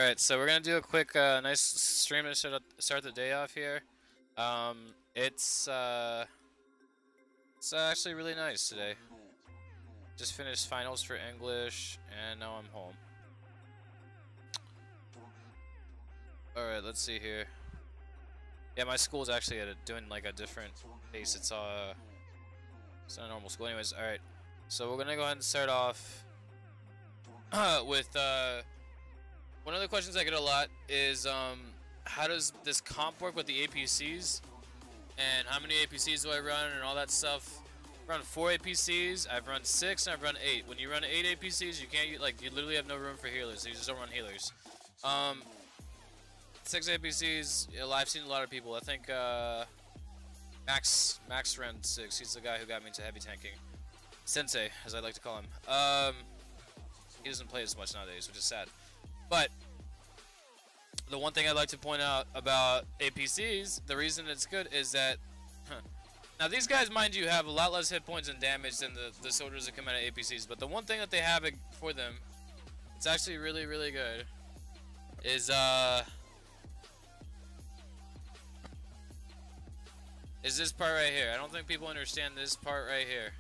Alright, so we're gonna do a quick, nice stream to start the day off here. It's actually really nice today. Just finished finals for English, and now I'm home. Alright, let's see here. Yeah, my school's actually doing like a different pace. It's not a normal school. Anyways, alright. So we're gonna go ahead and start off with one of the questions I get a lot is how does this comp work with the APCs, and how many APCs do I run and all that stuff. I've run 4 APCs, I've run 6, and I've run 8. When you run 8 APCs, you can't you literally have no room for healers. So you just don't run healers. 6 APCs, I've seen a lot of people. I think Max ran 6. He's the guy who got me into heavy tanking. Sensei, as I like to call him. He doesn't play as much nowadays, which is sad. But the one thing I'd like to point out about APCs, the reason it's good is that now these guys, mind you, have a lot less hit points and damage than the soldiers that come out of APCs. But the one thing that they have for them, it's actually really, really good, is this part right here. I don't think people understand this part right here.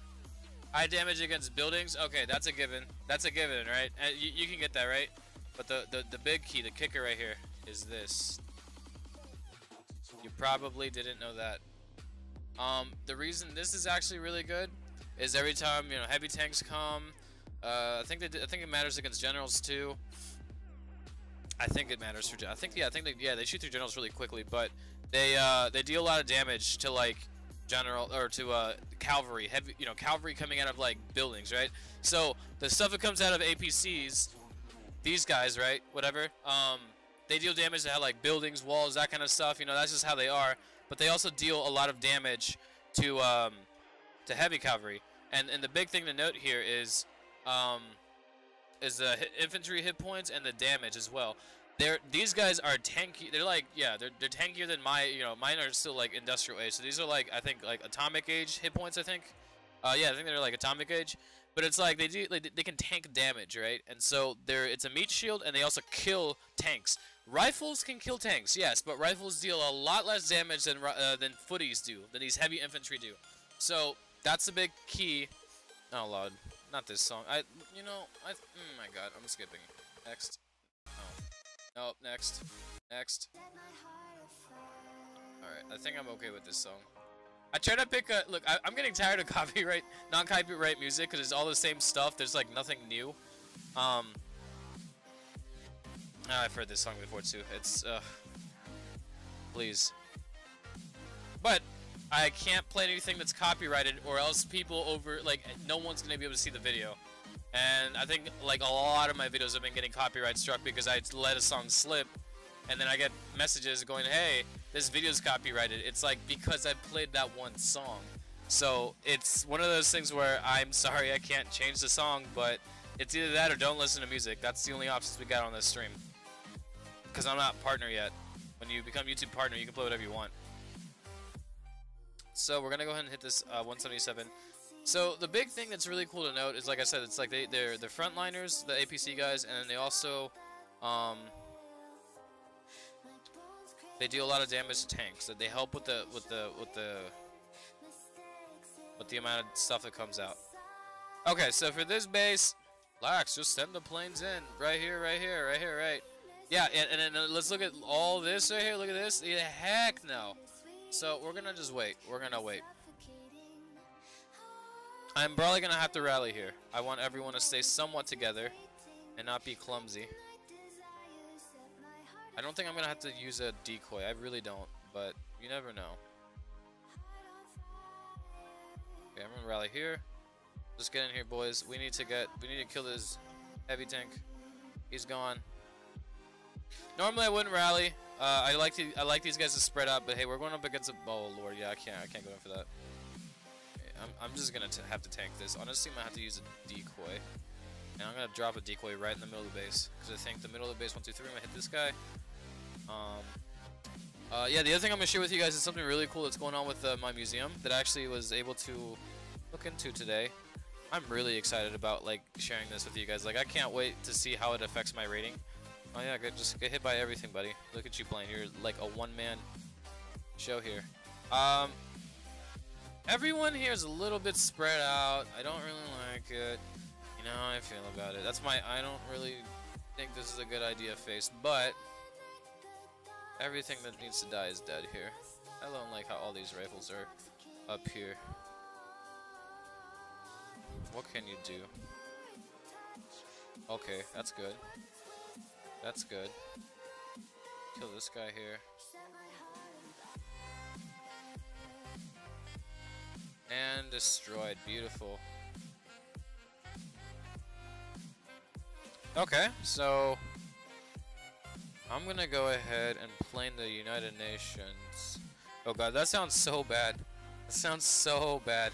High damage against buildings. Okay, that's a given. That's a given, right? And you can get that, right? But the big key, the kicker right here, is this. You probably didn't know that. The reason this is actually really good is every time heavy tanks come. I think it matters against generals too. I think it matters for. I think they shoot through generals really quickly, but they deal a lot of damage to like general or to cavalry, heavy cavalry coming out of like buildings, right? So the stuff that comes out of APCs, these guys, right, whatever, they deal damage to like buildings, walls, that kind of stuff. That's just how they are. But they also deal a lot of damage to heavy cavalry. And the big thing to note here is the infantry hit points and the damage as well. These guys are tanky. They're like, yeah, they're tankier than mine are still like industrial age. So these are like, I think like atomic age hit points. I think, yeah, I think they're like atomic age. But it's like they can tank damage, right? And so it's a meat shield, and they also kill tanks. Rifles can kill tanks, yes, but rifles deal a lot less damage than footies do, than these heavy infantry do. So that's the big key. Oh Lord, not this song. Oh my God, I'm skipping. Next. Oh. Nope, next. Next. Alright, I think I'm okay with this song. I try to pick a... Look, I'm getting tired of non-copyright music because it's all the same stuff. There's like nothing new. I've heard this song before too. It's, please. But I can't play anything that's copyrighted or else no one's gonna be able to see the video. And I think like a lot of my videos have been getting copyright struck because I let a song slip, and then I get messages going, "Hey, this video's copyrighted." It's like because I played that one song. So it's one of those things where I'm sorry I can't change the song, but it's either that or don't listen to music. That's the only options we got on this stream. Because I'm not partner yet. When you become YouTube partner, you can play whatever you want. So we're gonna go ahead and hit this 177. So the big thing that's really cool to note is, like I said, it's like they're the frontliners, the APC guys, and then they also they do a lot of damage to tanks. So they help with the amount of stuff that comes out. Okay, so for this base, Lax, just send the planes in right here, right. Yeah, and then let's look at all this right here. Look at this. Yeah, heck no. So we're gonna just wait. We're gonna wait. I'm probably gonna have to rally here. I want everyone to stay somewhat together and not be clumsy. I don't think I'm gonna have to use a decoy. I really don't, but you never know. Okay, I'm gonna rally here. Just get in here, boys. We need to kill this heavy tank. He's gone. Normally I wouldn't rally. I like these guys to spread out, but hey, we're going up against a... Oh Lord, yeah, I can't go in for that. I'm just gonna have to tank this. Honestly, I'm gonna have to use a decoy, and I'm gonna drop a decoy right in the middle of the base because I think the middle of the base, 1, 2, 3. I'm gonna hit this guy. Yeah, the other thing I'm gonna share with you guys is something really cool that's going on with my museum that I actually was able to look into today. I'm really excited about like sharing this with you guys. Like, I can't wait to see how it affects my rating. Oh yeah, just get hit by everything, buddy. Look at you playing. You're like a one-man show here. Everyone here is a little bit spread out. I don't really like it. You know how I feel about it. That's my I don't really think this is a good idea face, but everything that needs to die is dead here. I don't like how all these rifles are up here. What can you do? Okay, that's good. That's good. Kill this guy here. And destroyed. Beautiful. Okay, so I'm gonna go ahead and plane the United Nations. Oh god, that sounds so bad. That sounds so bad.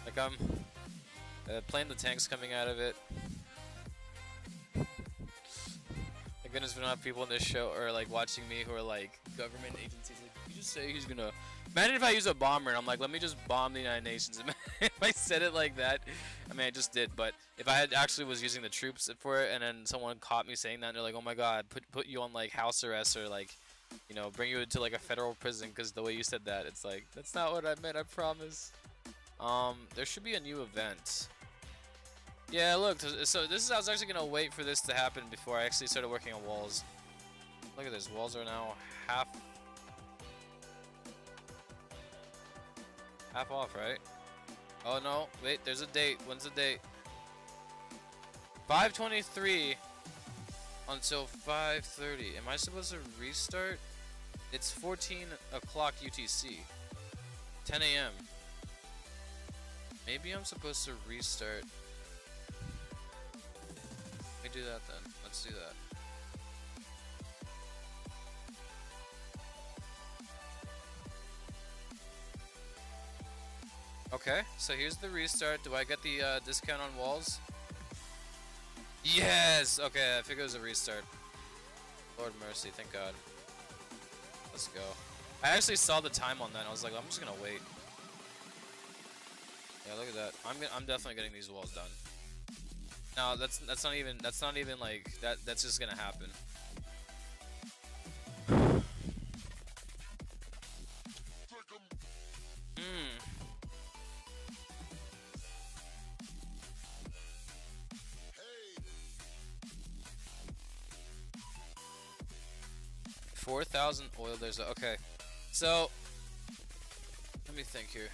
Like I'm playing the tanks coming out of it. Thank goodness we don't have people in this show or like watching me who are like government agencies. Like, you just say he's gonna. Imagine if I use a bomber and I'm like, let me just bomb the United Nations. If I said it like that, I mean I just did. But if I had actually was using the troops for it and then someone caught me saying that and they're like, oh my god, put you on like house arrest or like, you know, bring you into like a federal prison because the way you said that, it's like that's not what I meant. I promise. There should be a new event. Yeah, look, so this is, I was actually gonna wait for this to happen before I actually started working on walls. Look at this, walls are now half off, right? Oh no, wait, there's a date. When's the date? 5:23 until 5:30. Am I supposed to restart? It's 14 o'clock UTC. 10 a.m. Maybe I'm supposed to restart. Let me do that then. Let's do that. Okay, so here's the restart. Do I get the discount on walls? Yes! Okay, I figured it was a restart. Lord mercy, thank God. Let's go. I actually saw the time on that and I was like, I'm just gonna wait. Yeah, look at that. I'm definitely getting these walls done. No, that's not even like that's just gonna happen. 4,000 oil. There's a, okay. So let me think here.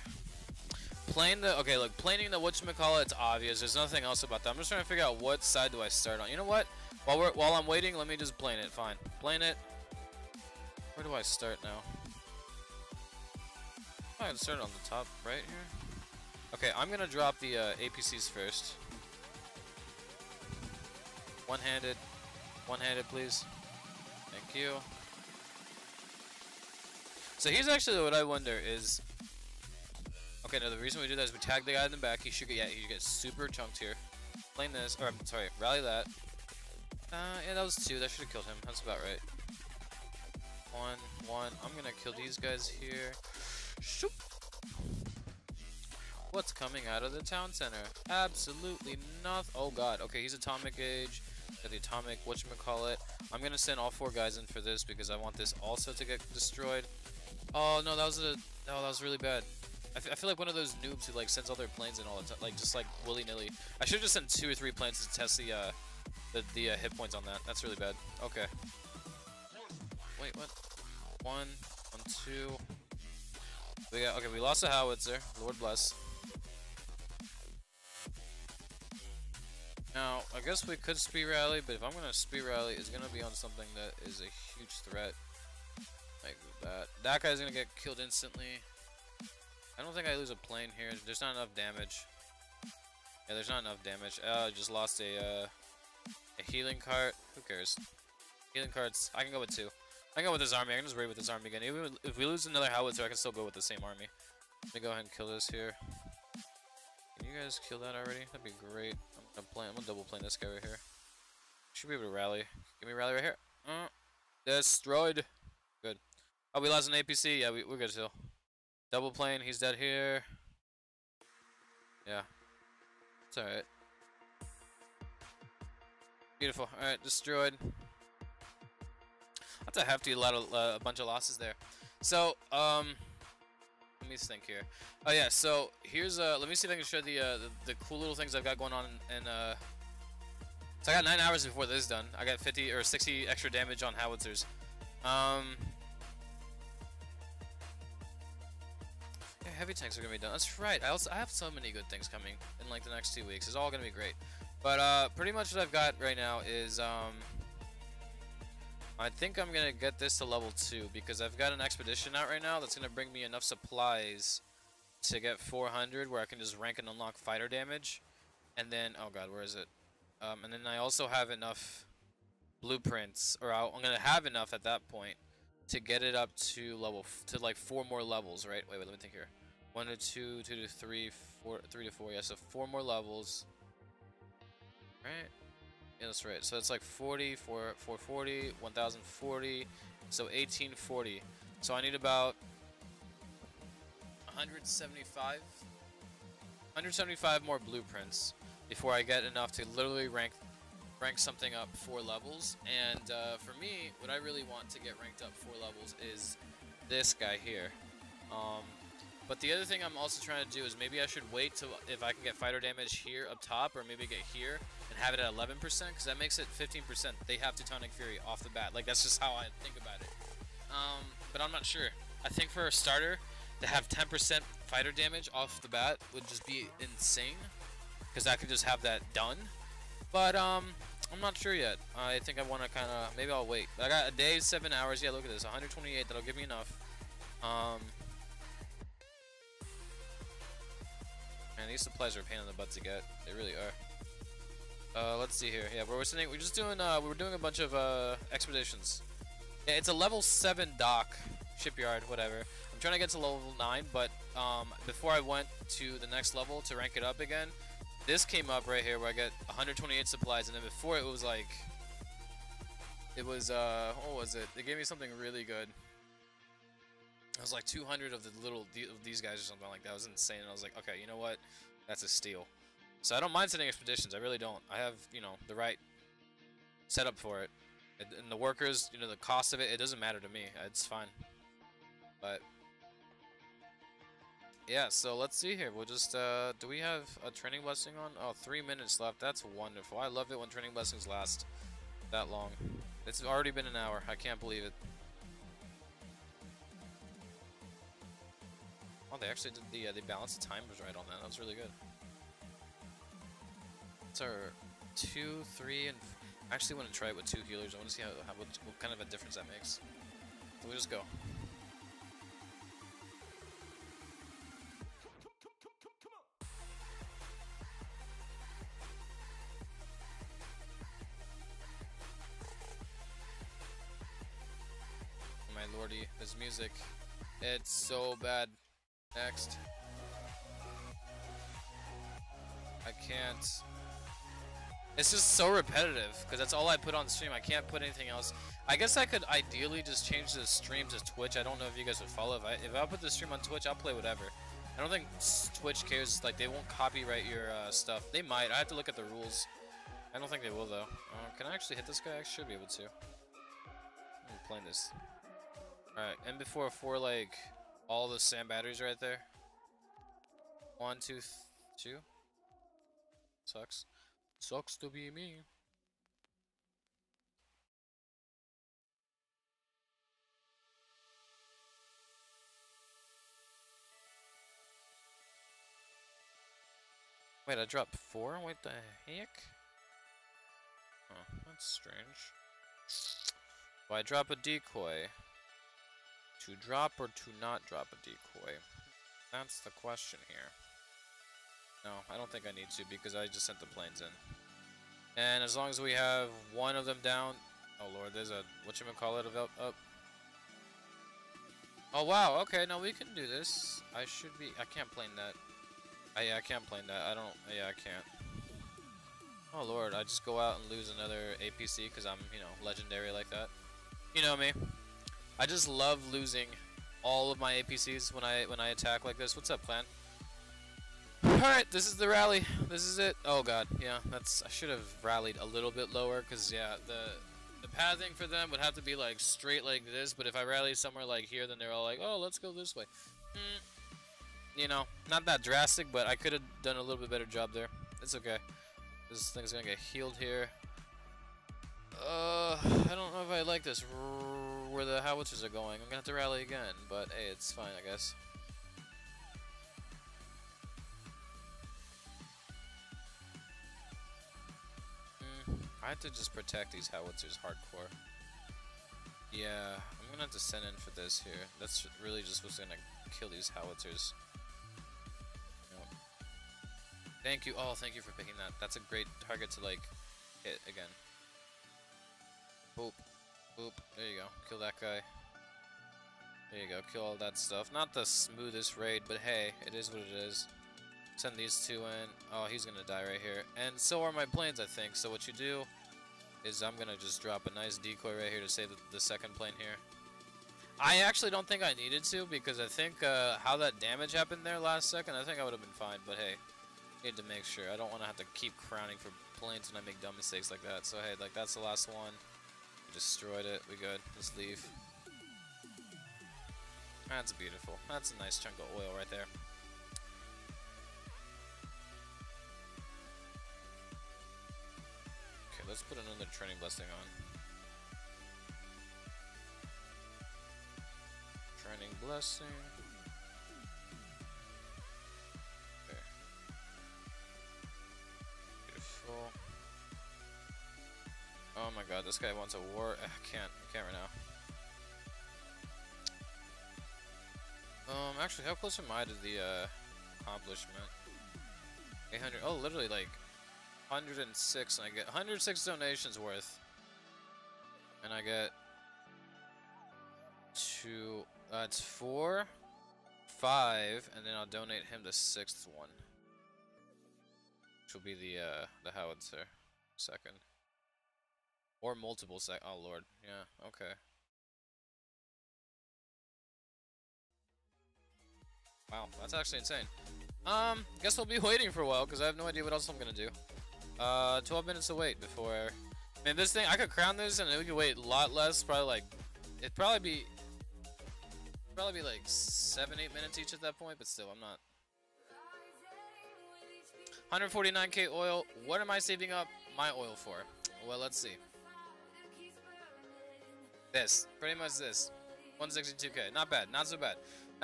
Planing the whatchamacallit, it's obvious. There's nothing else about that. I'm just trying to figure out what side do I start on. You know what? While I'm waiting, let me just plane it. Fine. Plane it. Where do I start now? I can start on the top right here. Okay, I'm gonna drop the APCs first. One-handed. One-handed, please. Thank you. So here's actually what I wonder is... Okay, no, the reason we do that is we tag the guy in the back. He should get, he gets super chunked here. Plane this, or I'm sorry, rally that. Yeah, that was 2. That should have killed him. That's about right. 1. I'm gonna kill these guys here. Shoop. What's coming out of the town center? Absolutely nothing. Oh god. Okay, he's atomic age. Got the atomic whatchamacallit. I'm gonna send all 4 guys in for this because I want this also to get destroyed. Oh no, that was really bad. I feel like one of those noobs who like sends all their planes in all the time, like just like willy-nilly. I should have just sent 2 or 3 planes to test the hit points on that. That's really bad. Okay. Wait, what? 1, 2. Okay, we lost a howitzer. Lord bless. Now, I guess we could speed rally, but if I'm gonna speed rally, it's gonna be on something that is a huge threat. Like that. That guy's gonna get killed instantly. I don't think I lose a plane here. There's not enough damage. Yeah, there's not enough damage. I just lost a healing cart. Who cares? Healing carts. I can go with 2. I can go with this army. I can just raid with this army again. Even if we lose another howitzer, I can still go with the same army. Let me go ahead and kill this here. Can you guys kill that already? That'd be great. I'm gonna double plane this guy right here. Should be able to rally. Give me a rally right here. Destroyed. Good. Oh, we lost an APC. Yeah, we're good still. Double plane. He's dead here. Yeah. It's alright. Beautiful. Alright, destroyed. That's a hefty a bunch of losses there. So, let me think here. Oh yeah, so here's let me see if I can show the cool little things I've got going on in so I got 9 hours before this is done. I got 50 or 60 extra damage on howitzers. Yeah, heavy tanks are gonna be done. That's right. I have so many good things coming in like the next 2 weeks. It's all gonna be great. But pretty much what I've got right now is I think I'm gonna get this to level 2 because I've got an expedition out right now that's gonna bring me enough supplies to get 400 where I can just rank and unlock fighter damage. And then, oh god, where is it? And then I also have enough blueprints, or I'm gonna have enough at that point to get it up to like 4 more levels, right? Wait, let me think here. 1 to 2, 2 to 3, 3 to 4. Yeah, so 4 more levels. Right? Yeah, that's right. So it's like 40, 440, 1040, so 1840. So I need about 175 more blueprints before I get enough to literally rank something up 4 levels. And for me, what I really want to get ranked up 4 levels is this guy here. But the other thing I'm also trying to do is maybe I should wait till if I can get fighter damage here up top, or maybe get here and have it at 11%, because that makes it 15%. They have Teutonic Fury off the bat. Like, that's just how I think about it. But I'm not sure. I think for a starter, to have 10% fighter damage off the bat would just be insane, because I could just have that done. But I'm not sure yet. I think I want to kind of, maybe I'll wait. I got a day, 7 hours. Yeah, look at this, 128. That'll give me enough. Man, these supplies are a pain in the butt to get. They really are. Let's see here. Yeah, we're just doing we're doing a bunch of expeditions. Yeah, it's a level 7 dock, shipyard, whatever. I'm trying to get to level 9, but before I went to the next level to rank it up again, this came up right here where I get 128 supplies, and then before it was like, it was what was it? They gave me something really good. It was like 200 of these guys or something like that. It was insane. And I was like, okay, you know what? That's a steal. So I don't mind sending expeditions. I really don't. I have, you know, the right setup for it. And the workers, you know, the cost of it, it doesn't matter to me. It's fine. But yeah, so let's see here. We'll just, do we have a training blessing on? Oh, 3 minutes left. That's wonderful. I love it when training blessings last that long. It's already been an hour. I can't believe it. Oh, they actually did they balanced the timers right on that. That was really good. It's our 2, 3, and I actually want to try it with 2 healers. I want to see what kind of a difference that makes. So we'll just go. Oh my lordy, this music. It's so bad. Next. I can't. It's just so repetitive, because that's all I put on the stream. I can't put anything else. I guess I could ideally just change the stream to Twitch. I don't know if you guys would follow. If I put the stream on Twitch, I'll play whatever. I don't think Twitch cares. Like, they won't copyright your stuff. They might. I have to look at the rules. I don't think they will, though. Can I actually hit this guy? I should be able to. I'm playing this. Alright, and before 4, like, all the sand batteries right there. 1, 2, 2. Sucks. Sucks to be me. Wait, I dropped 4? What the heck? Oh, that's strange. Do I drop a decoy? To drop or to not drop a decoy? That's the question here. No, I don't think I need to, because I just sent the planes in. And as long as we have one of them down... Oh lord, there's a... whatchamacallit up. Oh wow, okay, now we can do this. I should be... I can't plane that. Yeah, I can't plane that. I don't... Yeah, I can't. Oh lord, I just go out and lose another APC because I'm, you know, legendary like that. You know me. I just love losing all of my APCs when I attack like this. What's up, clan? Alright, this is the rally. This is it. Oh god, yeah, that's, I should have rallied a little bit lower, because yeah, the pathing for them would have to be like straight like this, but if I rally somewhere like here, then they're all like, oh, let's go this way. You know, not that drastic, but I could have done a little bit better job there. It's okay. This thing's gonna get healed here. I don't know if I like this, where the howitzers are going. I'm gonna have to rally again, but hey, it's fine, I guess. I have to just protect these howitzers hardcore. Yeah, I'm gonna have to send in for this here. That's really just what's gonna kill these howitzers. Nope. Thank you. Oh, thank you for picking that. That's a great target to like hit again. Boop. Boop. There you go. Kill that guy. There you go. Kill all that stuff. Not the smoothest raid, but hey, it is what it is. Send these two in. Oh, he's gonna die right here. And so are my planes, I think. So what you do is I'm gonna just drop a nice decoy right here to save the second plane here. I actually don't think I needed to, because I think how that damage happened there last second, I think I would have been fine. But hey, need to make sure. I don't want to have to keep crowning for planes when I make dumb mistakes like that. So hey, like that's the last one. We destroyed it. We good. Let's leave. That's beautiful. That's a nice chunk of oil right there. Okay, let's put another training blessing on. Training blessing. Okay. Beautiful. Oh my god, this guy wants a war. I can't right now. Actually, how close am I to the accomplishment? 800. Oh, literally like 106, and I get 106 donations worth, and I get two. It's 4, 5, and then I'll donate him the 6th one, which will be the howitzer second, or multiple sec. Oh lord, yeah, okay. Wow, that's actually insane. Guess we'll be waiting for a while, because I have no idea what else I'm gonna do. 12 minutes to wait before... Man, this thing, I could crown this, and we could wait a lot less, probably like... It'd probably be like 7-8 minutes each at that point, but still, I'm not... 149k oil, what am I saving up my oil for? Well, let's see. This, pretty much this. 162k, not bad, not so bad.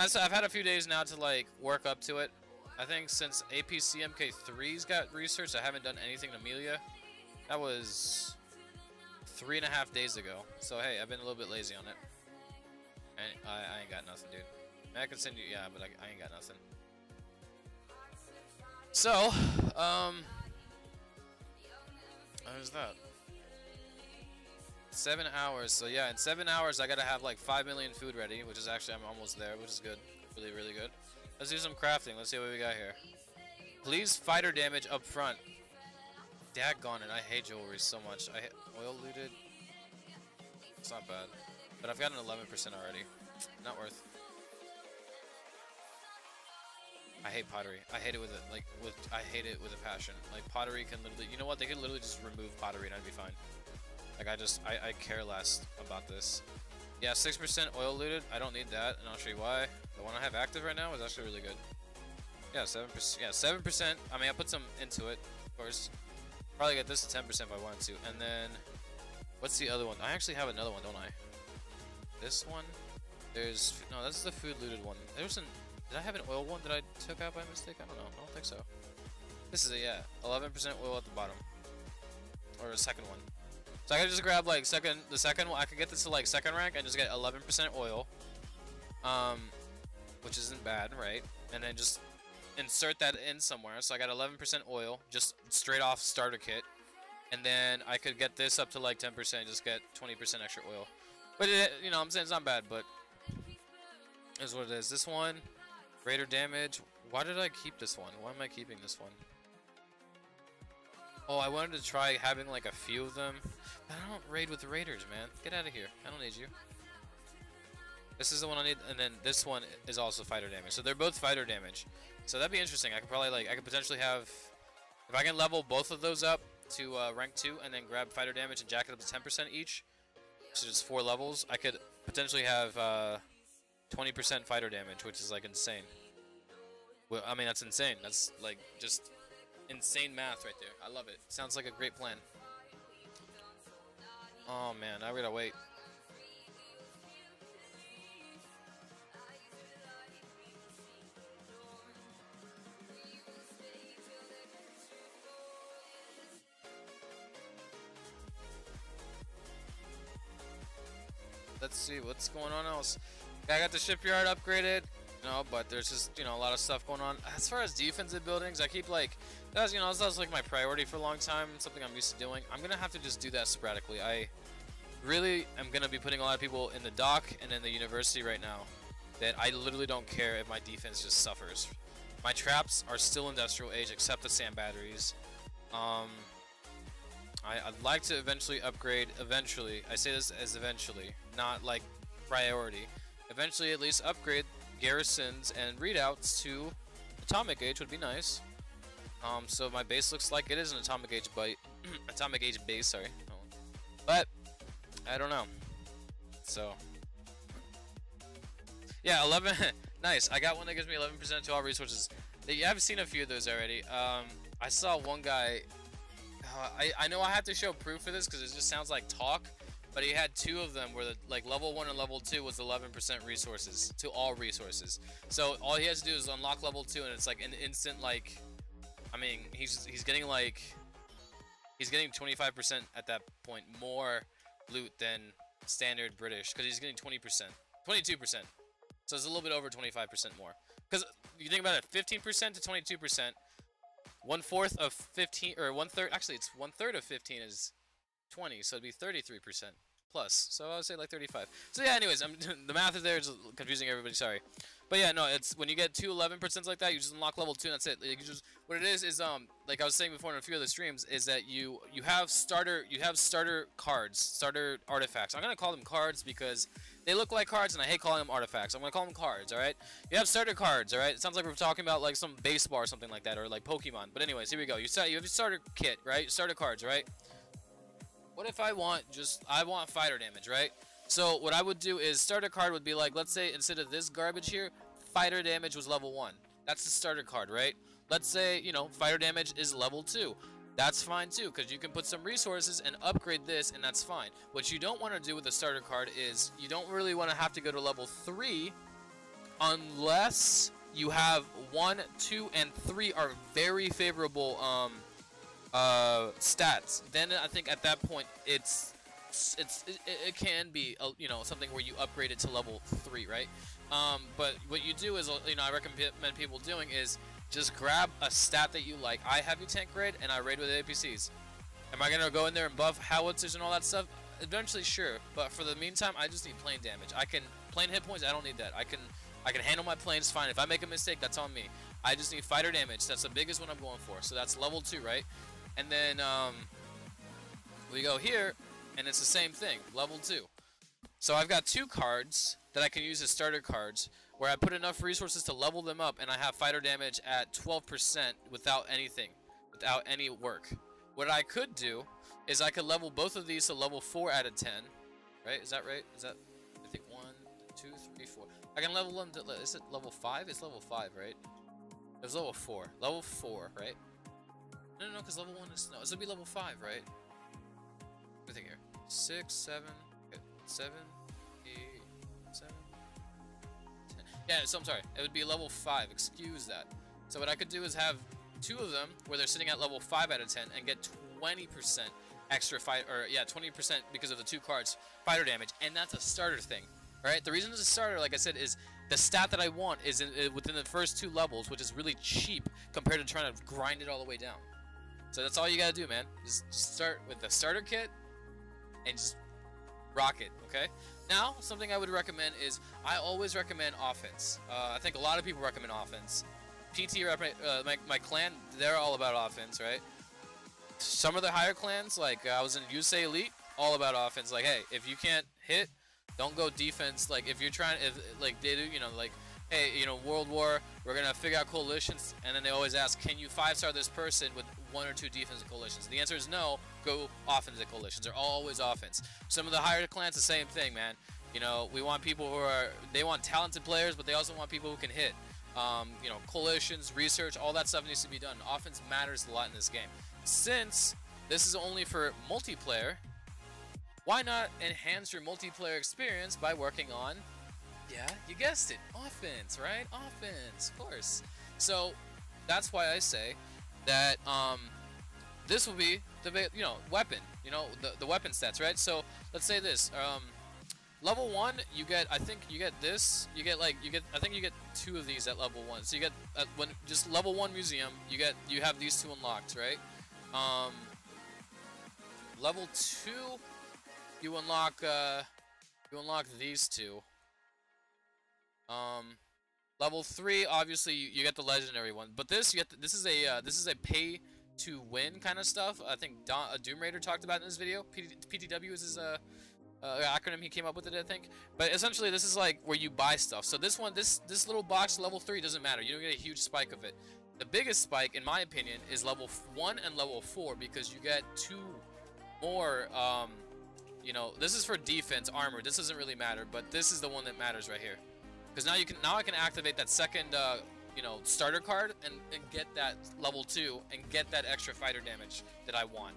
So I've had a few days now to like work up to it. I think since APCMK3's got research, I haven't done anything in Amelia. That was 3.5 days ago. So hey, I've been a little bit lazy on it. And I ain't got nothing, dude. I can send you, yeah, but I ain't got nothing. So, how's that? 7 hours. So yeah, in 7 hours I gotta have like 5 million food ready, which is actually, I'm almost there, which is good. Really, really good. Let's do some crafting. Let's see what we got here. Please fighter damage up front. Daggone it, I hate jewelry so much. I hate oil looted. It's not bad. But I've gotten 11% already. Not worth. I hate pottery. I hate it with a, I hate it with a passion. Like pottery can literally, you know what? They can literally just remove pottery and I'd be fine. Like I care less about this. Yeah, 6% oil looted. I don't need that, and I'll show you why. The one I have active right now is actually really good. Yeah, 7%. Yeah, 7%. I mean, I put some into it, of course. Probably get this to 10% if I wanted to. And then, what's the other one? I actually have another one, don't I? This one. There's no. That's the food looted one. There's an. Did I have an oil one that I took out by mistake? I don't know. I don't think so. This is it. Yeah, 11% oil at the bottom, or a second one. So I could just grab like the second one. I could get this to like second rank and just get 11% oil, which isn't bad, right? And then just insert that in somewhere. So I got 11% oil, just straight off starter kit, and then I could get this up to like 10%, just get 20% extra oil. But it, you know, I'm saying it's not bad, but is what it is. This one, greater damage. Why did I keep this one? Why am I keeping this one? Oh, I wanted to try having like a few of them. But I don't raid with the raiders, man. Get out of here. I don't need you. This is the one I need, and then this one is also fighter damage. So they're both fighter damage. So that'd be interesting. I could probably I could potentially have, if I can level both of those up to rank 2 and then grab fighter damage and jack it up to 10% each, so just 4 levels, I could potentially have 20% fighter damage, which is like insane. Well, I mean, that's insane. That's like just insane math right there. I love it. Sounds like a great plan. Oh man, now we gotta wait. Let's see what's going on else. I got the shipyard upgraded, but there's just, a lot of stuff going on. As far as defensive buildings, I keep that's like my priority for a long time, something I'm used to doing. I'm gonna have to just do that sporadically. I really am gonna be putting a lot of people in the dock and in the university right now that I literally don't care if my defense just suffers. My traps are still industrial age except the sand batteries. I'd like to eventually upgrade, I say this as eventually, not like priority. Eventually at least upgrade garrisons and readouts to atomic age would be nice. So my base looks like it is an atomic age atomic age base, sorry. But I don't know. So yeah, 11 nice. I got one that gives me 11% to all resources. I've seen a few of those already. I saw one guy, I know I have to show proof for this because it just sounds like talk, but he had 2 of them where level 1 and level 2 was 11% resources to all resources. So all he has to do is unlock level 2 and it's like an instant, I mean, he's getting 25% at that point more loot than standard British because he's getting 20%, 22%. So it's a little bit over 25% more. Because you think about it, 15% to 22%. 1/4 of 15, or 1/3. Actually, it's 1/3 of 15 is 20, so it'd be 33% plus. So I would say like 35. So yeah, anyways, the math is there, it's confusing everybody. Sorry, but yeah, no, it's when you get 2 11% like that, you just unlock level 2, and that's it. What it is like I was saying before in a few of the streams, is that you have starter cards, starter artifacts. I'm gonna call them cards because they look like cards, and I hate calling them artifacts. I'm gonna call them cards, all right? You have starter cards, all right? It sounds like we're talking about like some baseball or something like that, or like Pokemon. But anyways, here we go. You have your starter kit, right? Starter cards, right? What if I want fighter damage, right? So what I would do is starter card would be like, let's say instead of this garbage here, fighter damage was level 1. That's the starter card, right? Let's say, fighter damage is level 2. That's fine too, because you can put some resources and upgrade this, and that's fine. What you don't want to do with the starter card is you don't really want to have to go to level 3 unless you have 1, 2, and 3 are very favorable stats. Then I think at that point it can be something where you upgrade it to level 3, right? But what you do is, I recommend people doing is just grab a stat that you like. I heavy tank raid and I raid with APCs. Am I gonna go in there and buff howitzers and all that stuff? Eventually, sure. But for the meantime, I just need plain damage. Plain hit points. I don't need that. I can handle my planes fine. If I make a mistake, that's on me. I just need fighter damage. That's the biggest one I'm going for. So that's level 2, right? And then we go here, and it's the same thing, level 2. So I've got 2 cards that I can use as starter cards, where I put enough resources to level them up, and I have fighter damage at 12% without anything, without any work. What I could do is I could level both of these to level 4 out of 10, right? Is that right? Is that, I think 1, 2, 3, 4. I can level them to, is it level 5? It's level 5, right? It was level 4. Level 4, right? No, because level 1 is, no, it's gonna be level 5, right? Let me think here. 6, 7, okay, 7, 8, 7, 10. Yeah, so I'm sorry. It would be level 5. Excuse that. So what I could do is have 2 of them where they're sitting at level 5 out of 10 and get 20% extra fight, or yeah, 20% because of the 2 cards fighter damage, and that's a starter thing. All right. The reason it's a starter, like I said, is the stat that I want is within the first 2 levels, which is really cheap compared to trying to grind it all the way down. So that's all you gotta do, man. Just start with the starter kit and just rock it, okay? Now, something I would recommend is, I always recommend offense. I think a lot of people recommend offense. PT, my clan, they're all about offense, right? Some of the higher clans, like I was in USA Elite, all about offense. Like, hey, if you can't hit, Don't go defense. Like if you're trying, if like they do, you know, like hey, you know, World War, we're gonna figure out coalitions, and then they always ask, can you 5-star this person with 1 or 2 defensive coalitions? The answer is no. Go offensive coalitions. They're always offense. Some of the higher clans, the same thing, man. You know, we want people who are, they want talented players, but they also want people who can hit. You know, coalitions, research, all that stuff needs to be done. Offense matters a lot in this game. Since this is only for multiplayer, why not enhance your multiplayer experience by working on, yeah, you guessed it, offense, right? Offense, of course. So that's why I say that this will be the, you know, weapon, you know, the weapon stats, right? So let's say this, level 1, you get, I think you get this, you get like, I think you get 2 of these at level 1. So you get, when just level 1 museum, you have these 2 unlocked, right? Level 2, you unlock these 2. Level 3, obviously you get the legendary one, but this this is a pay to win kind of stuff. I think Doom Raider talked about in this video. PTW is his acronym, he came up with it, I think. But essentially this is like where you buy stuff. So this one, this little box level 3 doesn't matter. You don't get a huge spike of it. The biggest spike, in my opinion, is level 1 and level 4, because you get 2 more. You know, this is for defense, armor. This doesn't really matter, but this is the one that matters right here. Because now I can activate that second, you know, starter card and get that level 2 and get that extra fighter damage that I want.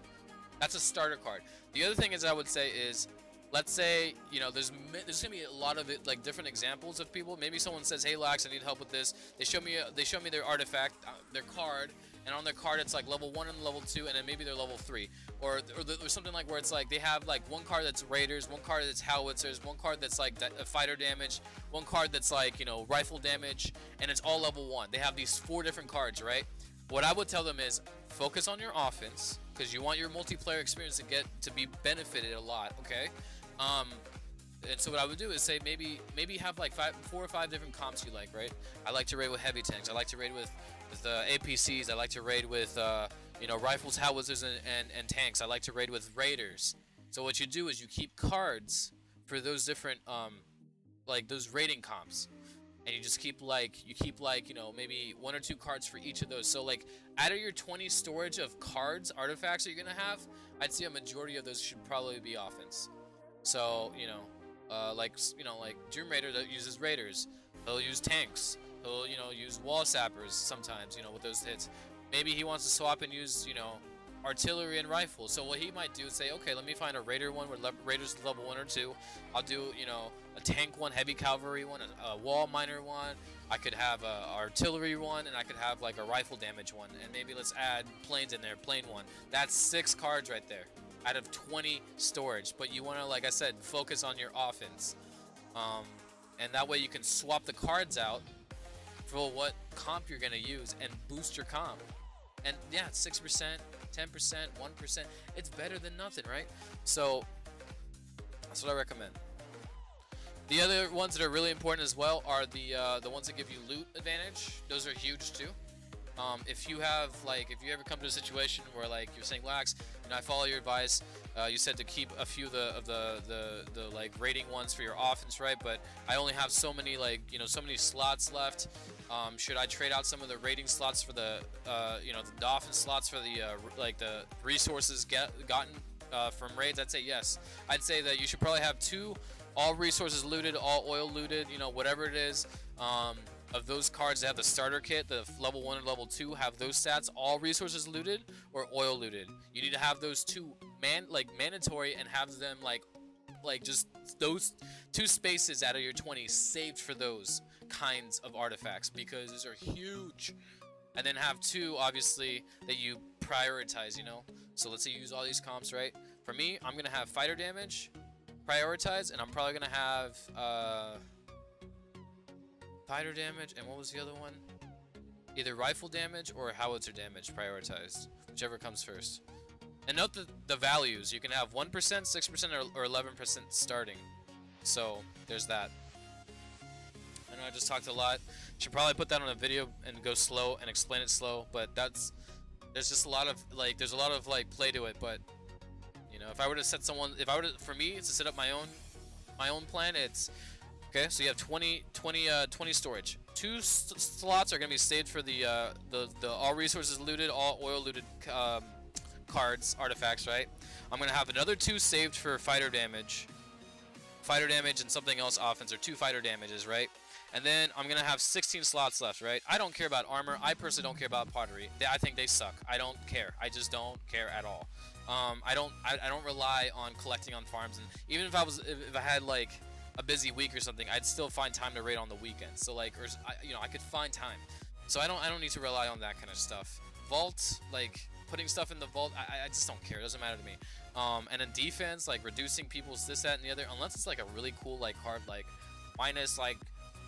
That's a starter card. The other thing is, I would say is, let's say, you know, there's gonna be a lot of it, like different examples of people. Maybe someone says, "Hey, Lax, I need help with this." They show me their artifact, their card, and on their card it's like level 1 and level 2, and then maybe they're level 3, or something like where it's like they have like one card that's raiders, one card that's howitzers, one card that's like fighter damage, one card that's like, you know, rifle damage, and it's all level 1. They have these 4 different cards, right? What I would tell them is focus on your offense, because you want your multiplayer experience to be benefited a lot, okay? And so what I would do is say maybe have like 4 or 5 different comps you like, right? I like to raid with heavy tanks. I like to raid with APCs. I like to raid with you know, rifles, howitzers, and tanks. I like to raid with raiders. So what you do is you keep cards for those different like those raiding comps, and you just keep like you know, maybe 1 or 2 cards for each of those. So like out of your 20 storage of cards, artifacts that you're gonna have, I'd say a majority of those should probably be offense. So, you know, like Doom Raider that uses raiders, he'll use tanks, he'll, you know, use wall sappers sometimes, you know, with those hits. Maybe he wants to swap and use, you know, artillery and rifles. So what he might do is say, okay, let me find a raider one where raiders level 1 or 2. I'll do, you know, a tank one, heavy cavalry one, a wall miner one. I could have a artillery one, and I could have like a rifle damage one, and maybe let's add planes in there, plane one. That's 6 cards right there out of 20 storage. But you want to, like I said, focus on your offense, and that way you can swap the cards out for what comp you're gonna use and boost your comp. And yeah, 6%, 10%, 1%, it's better than nothing, right? So that's what I recommend. The other ones that are really important as well are the ones that give you loot advantage. Those are huge too. If you have, like, if you ever come to a situation where, like, you're saying, Lax, you know, I follow your advice. You said to keep a few of the like rating ones for your offense, right? But I only have so many, like, you know, so many slots left. Should I trade out some of the rating slots for the you know, the offense slots for the like the resources gotten from raids? I'd say yes. I'd say that you should probably have 2 all resources looted, all oil looted, you know, whatever it is. Of those cards that have the starter kit, the level 1 and level 2 have those stats, all resources looted or oil looted. You need to have those 2 mandatory, and have them like just those 2 spaces out of your 20 saved for those kinds of artifacts, because those are huge. And then have 2 obviously that you prioritize, you know. So let's say you use all these comps, right? For me, I'm gonna have fighter damage prioritize, and I'm probably gonna have fighter damage, and what was the other one? Either rifle damage or howitzer damage prioritized, whichever comes first. And note the values. You can have 1%, 6%, or 11% starting. So there's that. I know I just talked a lot. Should probably put that on a video and go slow and explain it slow, but there's just a lot of like play to it. But you know, if I were to set someone, for me to set up my own my own plan, it's okay. So you have 20 storage. 2 slots are gonna be saved for the all resources looted, all oil looted cards, artifacts, right? I'm gonna have another 2 saved for fighter damage, and something else offense, or 2 fighter damages, right? And then I'm gonna have 16 slots left, right? I don't care about armor. I personally don't care about pottery. I think they suck. I don't care. I just don't care at all. I don't rely on collecting on farms, and even if I had like a busy week or something, I'd still find time to raid on the weekend. So like, or you know, I could find time. So I don't need to rely on that kind of stuff. Vault, like putting stuff in the vault, I just don't care. It doesn't matter to me. And in defense, like reducing people's this, that, and the other, unless it's like a really cool like card, like minus like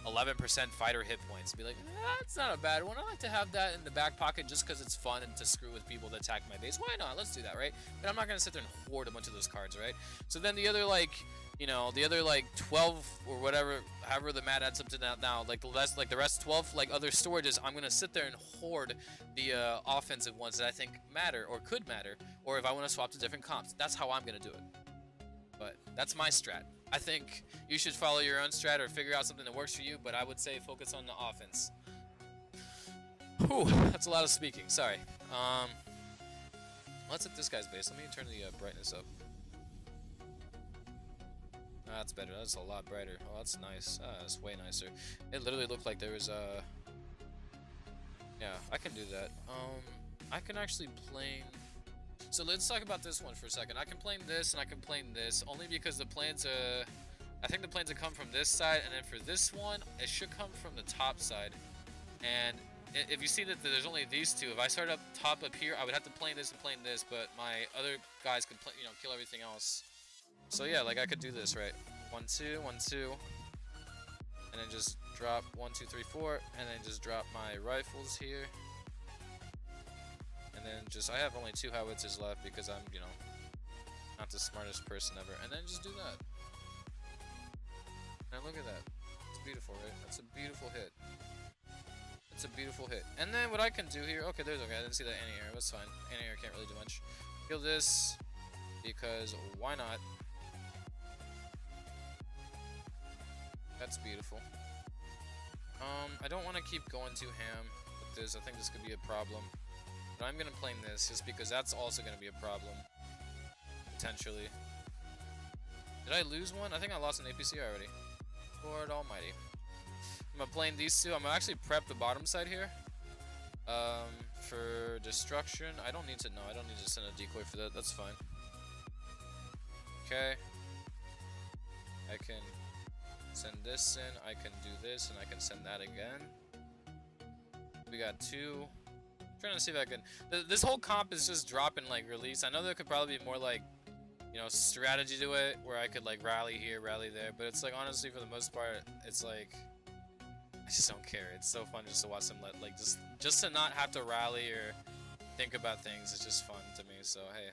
11% fighter hit points. Be like, that's not a bad one. I like to have that in the back pocket just because it's fun and to screw with people that attack my base. Why not? Let's do that, right? But I'm not gonna sit there and hoard a bunch of those cards, right? So then the other like, you know, the other like 12 or whatever, however the mat adds up to now, like the rest 12 like other storages, I'm gonna sit there and hoard the offensive ones that I think matter or could matter, or if I want to swap to different comps. That's how I'm gonna do it. But that's my strat. I think you should follow your own strat or figure out something that works for you, but I would say focus on the offense. Whew, that's a lot of speaking. Sorry. Let's hit this guy's base. Let me turn the brightness up. That's better. That's a lot brighter. Oh, that's nice. That's way nicer. It literally looked like there was a... Yeah, I can do that. I can actually plane... So let's talk about this one for a second. I can plane this and I can plane this only because the planes, I think the planes will come from this side, and then for this one, it should come from the top side. And if you see that there's only these 2, if I start up top up here, I would have to plane this and plane this, but my other guys could, you know, kill everything else. So yeah, like I could do this, right? 1, 2, 1, 2, and then just drop 1, 2, 3, 4, and then just drop my rifles here. And then just, I have only 2 howitzers left because I'm, you know, not the smartest person ever. And then just do that. And look at that. It's beautiful, right? That's a beautiful hit. It's a beautiful hit. And then what I can do here, okay, there's okay, I didn't see that anti-air. That's fine. Anti-air can't really do much. Kill this because why not? That's beautiful. I don't want to keep going too ham with this. I think this could be a problem. But I'm gonna plane this just because that's also gonna be a problem. Potentially. Did I lose one? I think I lost an APC already. Lord almighty. I'm gonna plane these 2. I'm gonna actually prep the bottom side here. For destruction. I don't need to know. I don't need to send a decoy for that. That's fine. Okay. I can send this in. I can do this, and I can send that again. We got 2. Trying to see if I can. This whole comp is just dropping like release. I know there could probably be more like, you know, strategy to it where I could like rally here, rally there, but it's like honestly for the most part, it's like I just don't care. It's so fun just to watch them like just to not have to rally or think about things. It's just fun to me. So hey.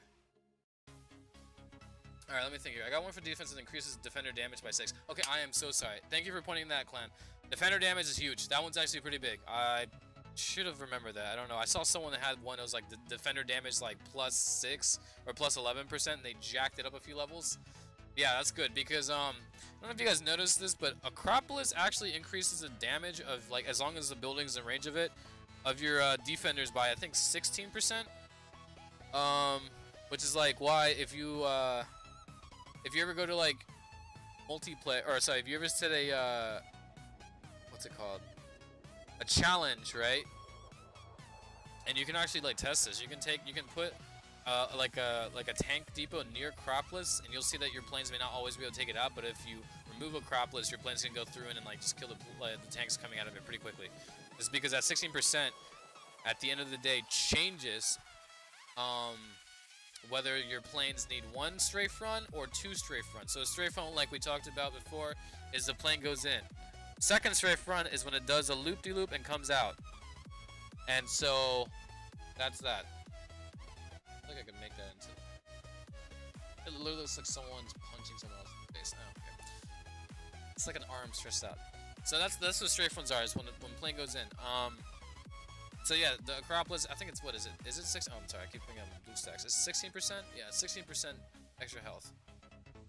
All right, let me think here. I got one for defense that increases defender damage by 6. Okay, I am so sorry. Thank you for pointing that, clan. Defender damage is huge. That one's actually pretty big. I should have remembered that. I don't know. I saw someone that had one that was like the defender damage like +6 or +11%, and they jacked it up a few levels. Yeah, that's good because I don't know if you guys noticed this, but Acropolis actually increases the damage of like as long as the building's in range of it, of your defenders by I think 16%. Which is like why if you ever go to like multiplayer, or sorry, if you ever set a what's it called? A challenge, right? And you can actually like test this. You can put like a tank depot near Acropolis, and you'll see that your planes may not always be able to take it out. But if you remove Acropolis, your planes can go through and like just kill the tanks coming out of it pretty quickly. It's because that 16% at the end of the day changes whether your planes need 1 strafe run or 2 strafe runs. So a strafe run, like we talked about before, is the plane goes in. Second strafe run is when it does a loop-de-loop and comes out. And so, that's that. I think I can make that into... It literally looks like someone's punching someone else in the face. Oh, okay. It's like an arm stretched out. So that's what strafe runs are, is when plane goes in. So yeah, the Acropolis, I think it's, what is it? Is it 6? Oh, I'm sorry, I keep thinking blue stacks. It's 16%? Yeah, 16% extra health.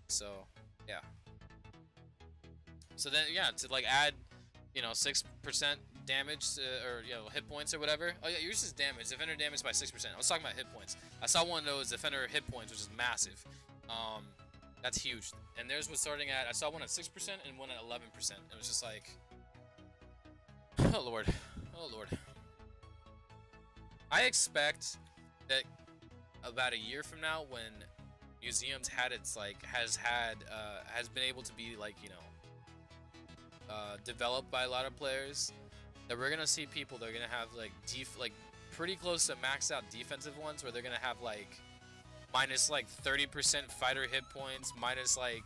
So, yeah. So then, yeah, to like add, you know, 6% damage or, you know, hit points or whatever. Oh yeah, yours is damage. Defender damage by 6%. I was talking about hit points. I saw one of those defender hit points, which is massive. That's huge. And theirs was starting at, I saw one at 6% and one at 11%. It was just like, oh lord, oh lord. I expect that about a year from now, when museums had its like has been able to be like, you know, developed by a lot of players, that we're gonna see people that are gonna have like pretty close to maxed out defensive ones, where they're gonna have like minus like 30% fighter hit points, minus like,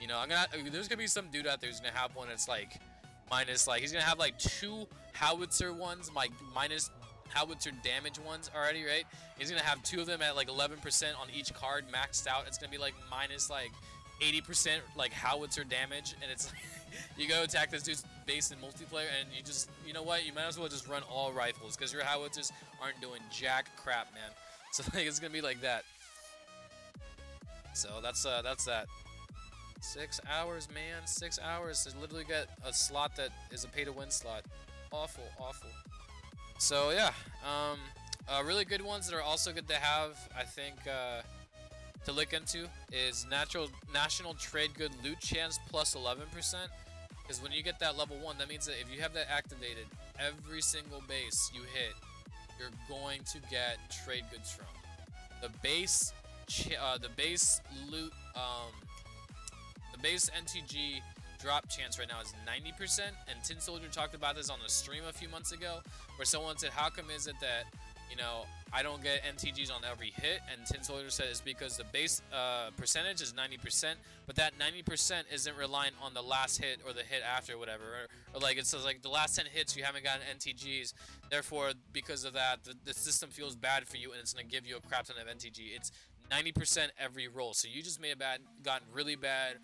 you know, there's gonna be some dude out there who's gonna have one that's like minus, like he's gonna have like 2 howitzer ones, like minus howitzer damage ones already, right? He's gonna have 2 of them at like 11% on each card maxed out. It's gonna be like minus like 80% like howitzer damage, and it's like you go attack this dude's base in multiplayer, and you just, you know what, you might as well just run all rifles, because your howitzers aren't doing jack crap, man. So like it's gonna be like that. So that's that. 6 hours, man. 6 hours to literally get a slot that is a pay-to-win slot. Awful, awful. So yeah, really good ones that are also good to have, I think, to look into is national trade good loot chance plus 11%. Because when you get that level 1, that means that if you have that activated, every single base you hit, you're going to get trade goods from. The base loot, the base NTG drop chance right now is 90%, and Tin Soldier talked about this on the stream a few months ago, where someone said, how come is it that, you know, I don't get NTGs on every hit? And Tin Soldier said it's because the base percentage is 90%, but that 90% isn't reliant on the last hit or the hit after, whatever, or like it says like the last 10 hits you haven't gotten NTGs, therefore because of that the system feels bad for you and it's gonna give you a crap ton of NTG. It's 90% every roll, so you just may have gotten really bad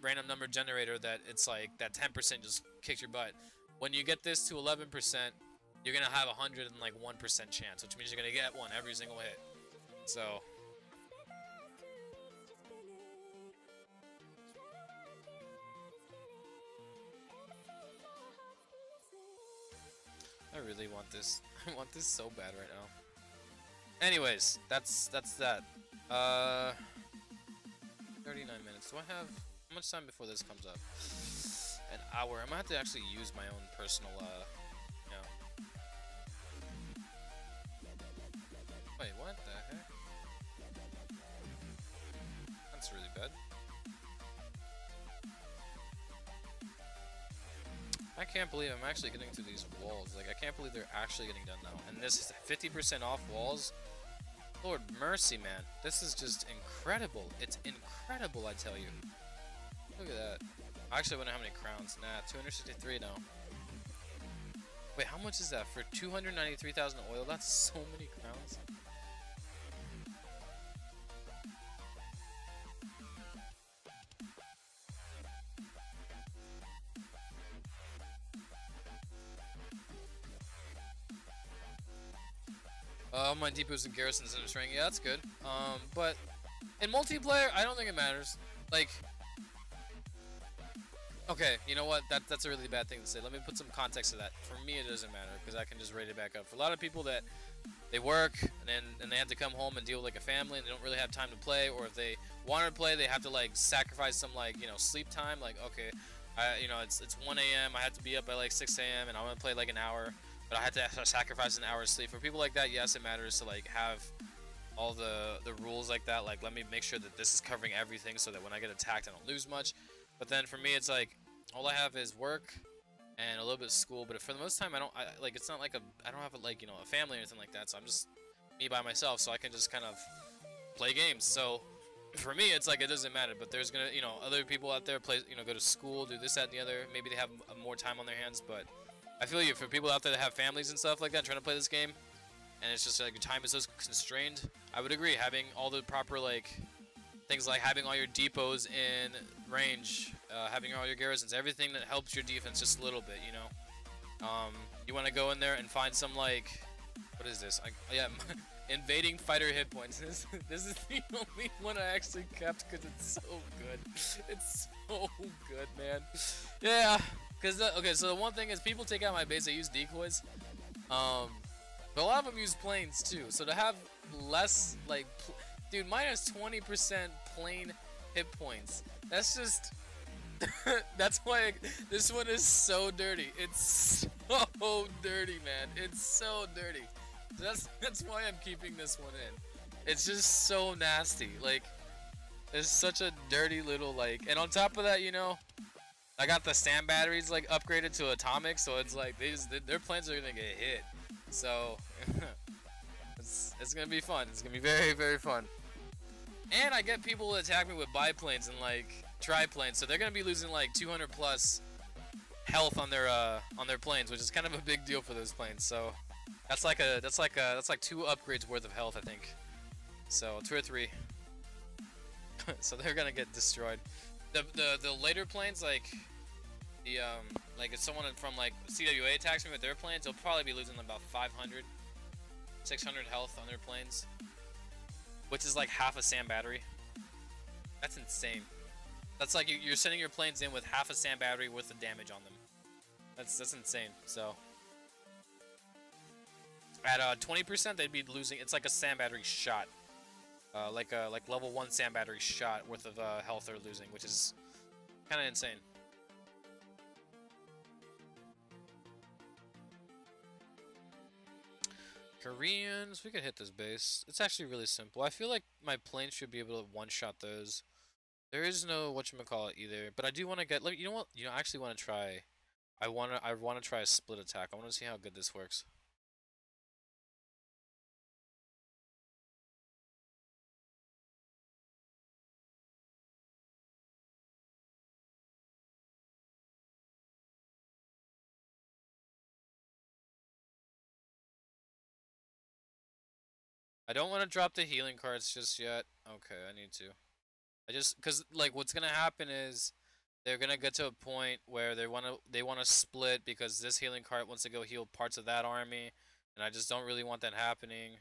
random number generator that it's like that 10% just kicks your butt. When you get this to 11%, you're gonna have 101% chance, which means you're gonna get one every single hit. So I really want this. I want this so bad right now. Anyways, that's that. 39 minutes. Do I have how much time before this comes up? An hour. I'm gonna have to actually use my own personal you know. Wait, what the heck? That's really bad. I can't believe I'm actually getting to these walls. Like, I can't believe they're actually getting done now. And this is 50% off walls. Lord mercy, man. This is just incredible. It's incredible, I tell you. Look at that. I actually wonder how many crowns. Nah, 263 now. Wait, how much is that? For 293,000 oil? That's so many crowns. My depots and garrisons in this ring. Yeah, that's good. But in multiplayer, I don't think it matters. Like, okay, you know what? That's a really bad thing to say. Let me put some context to that. For me, it doesn't matter because I can just rate it back up. For a lot of people that they work and they have to come home and deal with like a family and they don't really have time to play, or if they want to play, they have to like sacrifice some like, you know, sleep time. Like, okay, you know, it's 1 a.m. I have to be up by like 6 a.m. and I want to play like an hour. But I had to sacrifice an hour's sleep. For people like that, yes, it matters to like have all the rules like that. Like, let me make sure that this is covering everything so that when I get attacked, I don't lose much. But then for me, it's like all I have is work and a little bit of school. But for the most time, like it's not like I don't have like, you know, a family or anything like that. So I'm just me by myself. So I can just kind of play games. So for me, it's like it doesn't matter. But there's gonna, you know, other people out there play, you know, go to school, do this, that, and the other. Maybe they have more time on their hands, but I feel you. For people out there that have families and stuff like that trying to play this game, and it's just like your time is so constrained, I would agree having all the proper like things, like having all your depots in range, having all your garrisons, everything that helps your defense just a little bit, you know. You want to go in there and find some like What is this? Yeah, invading fighter hit points. This is the only one I actually kept because it's so good. It's so good, man. Yeah, because okay, so the one thing is people take out my base. They use decoys. But a lot of them use planes too. So to have less like, dude, minus 20% plain hit points. That's just. That's why this one is so dirty. It's so dirty, man. It's so dirty. That's why I'm keeping this one in. It's just so nasty. Like, it's such a dirty little like. And on top of that, you know, I got the sand batteries like upgraded to atomic, so it's like their planes are gonna get hit. So it's gonna be fun. It's gonna be very, very fun. And I get people to attack me with biplanes and like triplanes, so they're gonna be losing like 200 plus health on their planes, which is kind of a big deal for those planes. So that's like 2 upgrades worth of health, I think. So 2 or 3. So they're gonna get destroyed. The later planes, like the like if someone from like CWA attacks me with their planes, they'll probably be losing about 500, 600 health on their planes, which is like half a sand battery. That's insane. That's like you're sending your planes in with half a sand battery worth of damage on them. That's insane. So at 20%, they'd be losing. It's like a sand battery shot, like level 1 sand battery shot worth of health they're losing, which is kind of insane. Koreans, we could hit this base. It's actually really simple. I feel like my plane should be able to one-shot those. There is no whatchamacallit either, but I do want to get. You know what? You know, I actually want to try. I want to try a split attack. I want to see how good this works. I don't want to drop the healing cards just yet. Okay, I need to. Cause like what's gonna happen is they're gonna get to a point where they wanna split because this healing card wants to go heal parts of that army, and I just don't really want that happening.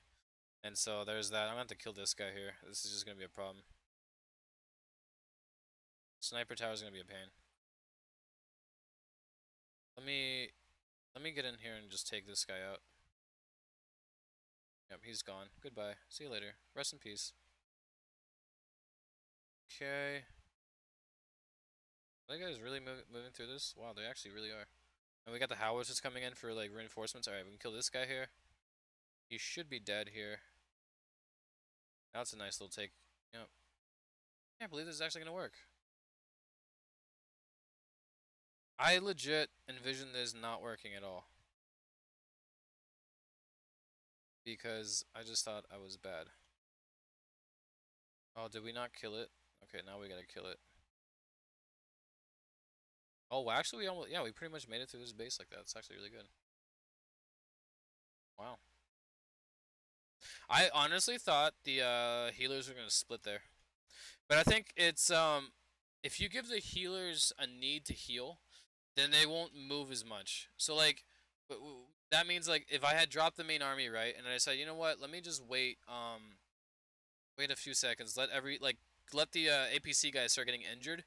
And so there's that. I'm gonna have to kill this guy here. This is just gonna be a problem. Sniper tower is gonna be a pain. Let me get in here and just take this guy out. Yep, he's gone. Goodbye. See you later. Rest in peace. Okay. Are you guys really moving through this? Wow, they actually really are. And we got the howitzers coming in for like reinforcements. Alright, we can kill this guy here. He should be dead here. That's a nice little take. Yep. I can't believe this is actually gonna work. I legit envisioned this not working at all. Because I just thought I was bad. Oh, did we not kill it? Okay, now we gotta kill it. Oh, well, actually, we pretty much made it through this base like that. It's actually really good. Wow. I honestly thought the healers were gonna split there, but I think it's if you give the healers a need to heal, then they won't move as much. So like, that means like if I had dropped the main army right, and I said, you know what, let me just wait a few seconds, let the APC guys start getting injured.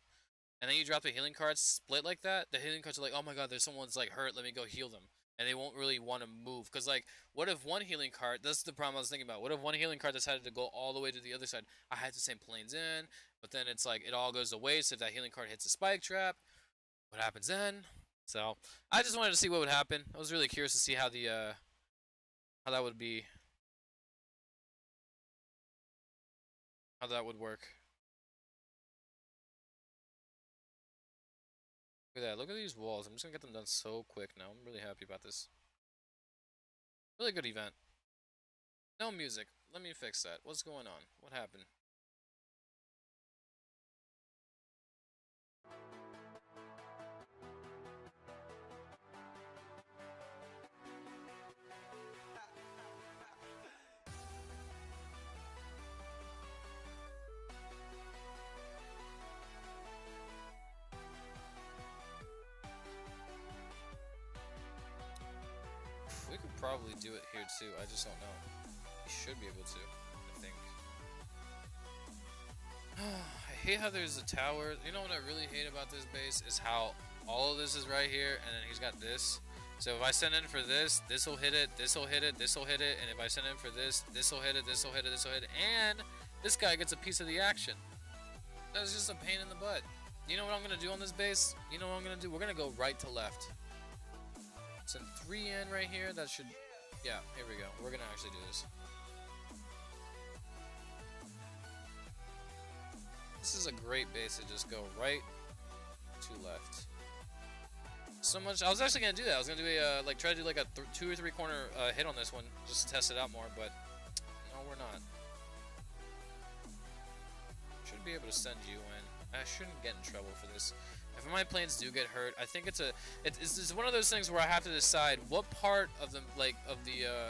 And then you drop the healing cards split like that, the healing cards are like, oh my god, there's someone's like hurt, let me go heal them. And they won't really want to move. Because like, what if one healing card, that's the problem I was thinking about, what if one healing card decided to go all the way to the other side? I had to send planes in, but then it's like, it all goes to waste if that healing card hits a spike trap. What happens then? So, I just wanted to see what would happen. I was really curious to see how the, how that would be. How that would work. Look at that. Look at these walls. I'm just gonna get them done so quick now. I'm really happy about this. Really good event. No music. Let me fix that. What's going on? What happened? We could probably probably do it here too. I just don't know. He should be able to, I think. I hate how there's a tower. You know what I really hate about this base is how all of this is right here, and then he's got this. So if I send in for this, this will hit it, this will hit it, this will hit it, and if I send in for this, this will hit it, this will hit it, this will hit it, and this guy gets a piece of the action. That's just a pain in the butt. You know what I'm gonna do on this base? You know what I'm gonna do? We're gonna go right to left. Send 3 in right here. That should, yeah, here we go. We're gonna actually do this. This is a great base to just go right to left. So much. I was actually gonna do that. I was gonna do a like try to do like a 2 or 3 corner hit on this one just to test it out more, but no, we're not. Should be able to send you in. I shouldn't get in trouble for this. If my planes do get hurt, I think it's one of those things where I have to decide what part of the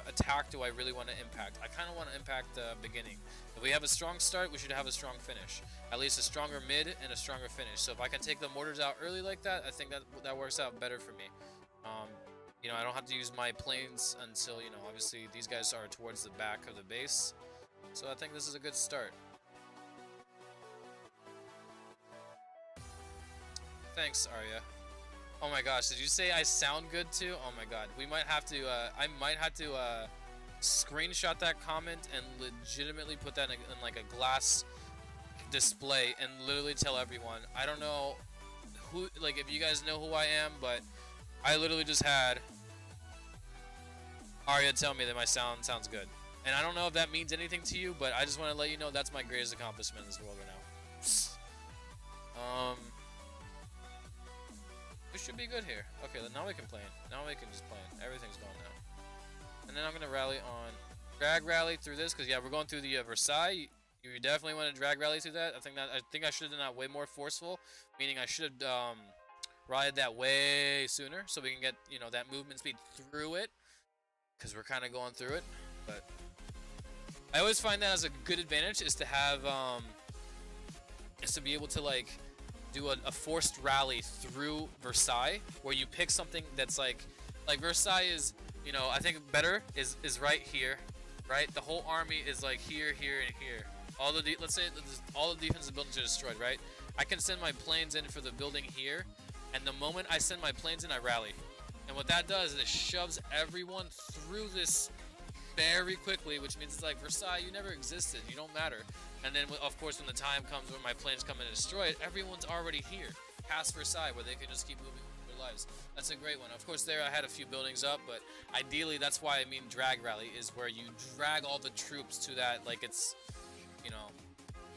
attack do I really want to impact. I kind of want to impact the beginning. If we have a strong start, we should have a strong finish. At least a stronger mid and a stronger finish. So if I can take the mortars out early like that, I think that works out better for me. You know, I don't have to use my planes until, you know, obviously these guys are towards the back of the base. So I think this is a good start. Thanks, Arya. Oh my gosh, did you say I sound good too? Oh my god, we might have to, I might have to, screenshot that comment and legitimately put that in like a glass display and literally tell everyone. I don't know who, like if you guys know who I am, but I literally just had Arya tell me that my sound sounds good. And I don't know if that means anything to you, but I just want to let you know that's my greatest accomplishment in this world right now. We should be good here. Okay, now we can play. Now we can just play. Everything's going now. And then I'm gonna rally on, drag rally through this, because yeah, we're going through the Versailles. You definitely want to drag rally through that. I think I should have done that way more forceful, meaning I should have rallied that way sooner, so we can get, you know, that movement speed through it, because we're kind of going through it. But I always find that as a good advantage is to have is to be able to like do a forced rally through Versailles, where you pick something that's like Versailles is, you know, I think better is right here, right? The whole army is like here, here, and here. All the let's say all the defensive buildings are destroyed, right? I can send my planes in for the building here, and the moment I send my planes in, I rally. And what that does is it shoves everyone through this very quickly, which means it's like Versailles, you never existed, you don't matter. And then, of course, when the time comes when my planes come in and destroy it, everyone's already here, past Versailles, where they can just keep moving with their lives. That's a great one. Of course, there I had a few buildings up, but ideally, that's why I mean drag rally, is where you drag all the troops to that, like it's, you know,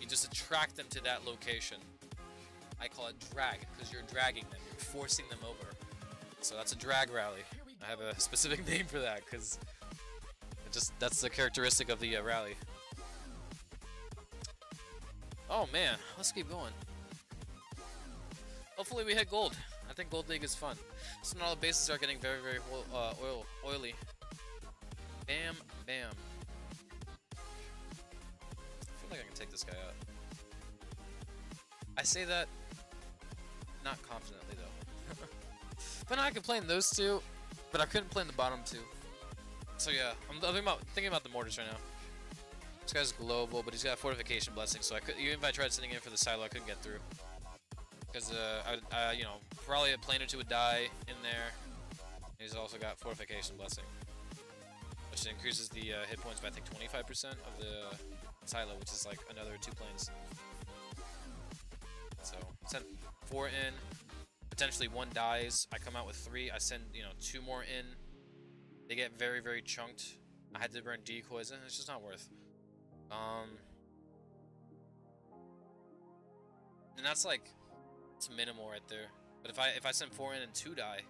you just attract them to that location. I call it drag, because you're dragging them, you're forcing them over. So that's a drag rally. I have a specific name for that, because that's the characteristic of the rally. Oh man, let's keep going. Hopefully we hit gold. I think Gold League is fun. So now the bases are getting very, very oily. Bam, bam. I feel like I can take this guy out. I say that not confidently though. But now I can play in those two, but I couldn't play in the bottom two. So yeah, I'm thinking about the mortars right now. This guy's global, but he's got a fortification blessing, so I could, even if I tried sending in for the silo, I couldn't get through. Because you know, probably a plane or two would die in there. He's also got fortification blessing, which increases the hit points by I think 25% of the silo, which is like another 2 planes. So send 4 in, potentially 1 dies. I come out with 3. I send, you know, 2 more in. They get very, very chunked. I had to burn decoys in. It's just not worth. And that's like, it's minimal right there. But if I send 4 in and 2 die,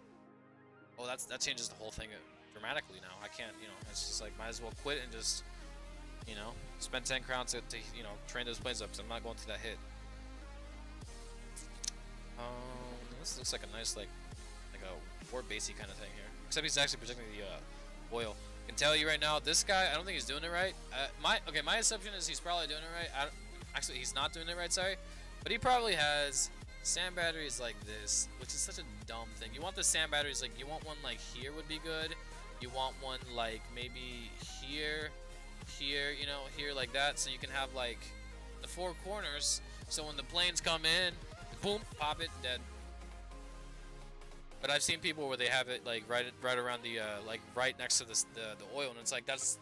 well, that changes the whole thing dramatically now. I can't, you know, it's just like, might as well quit and just, you know, spend 10 crowns to you know, train those planes up, because I'm not going through that hit. This looks like a nice like a war basey kind of thing here. Except he's actually protecting the oil. I can tell you right now, this guy, I don't think he's doing it right. My assumption is he's probably doing it right. Actually, he's not doing it right, sorry. But he probably has sand batteries like this, which is such a dumb thing. You want the sand batteries, like, you want one like here would be good. You want one like maybe here, here, you know, here like that, so you can have like the 4 corners. So when the planes come in, boom, pop it, dead. But I've seen people where they have it like right around the like right next to the oil, and it's like that's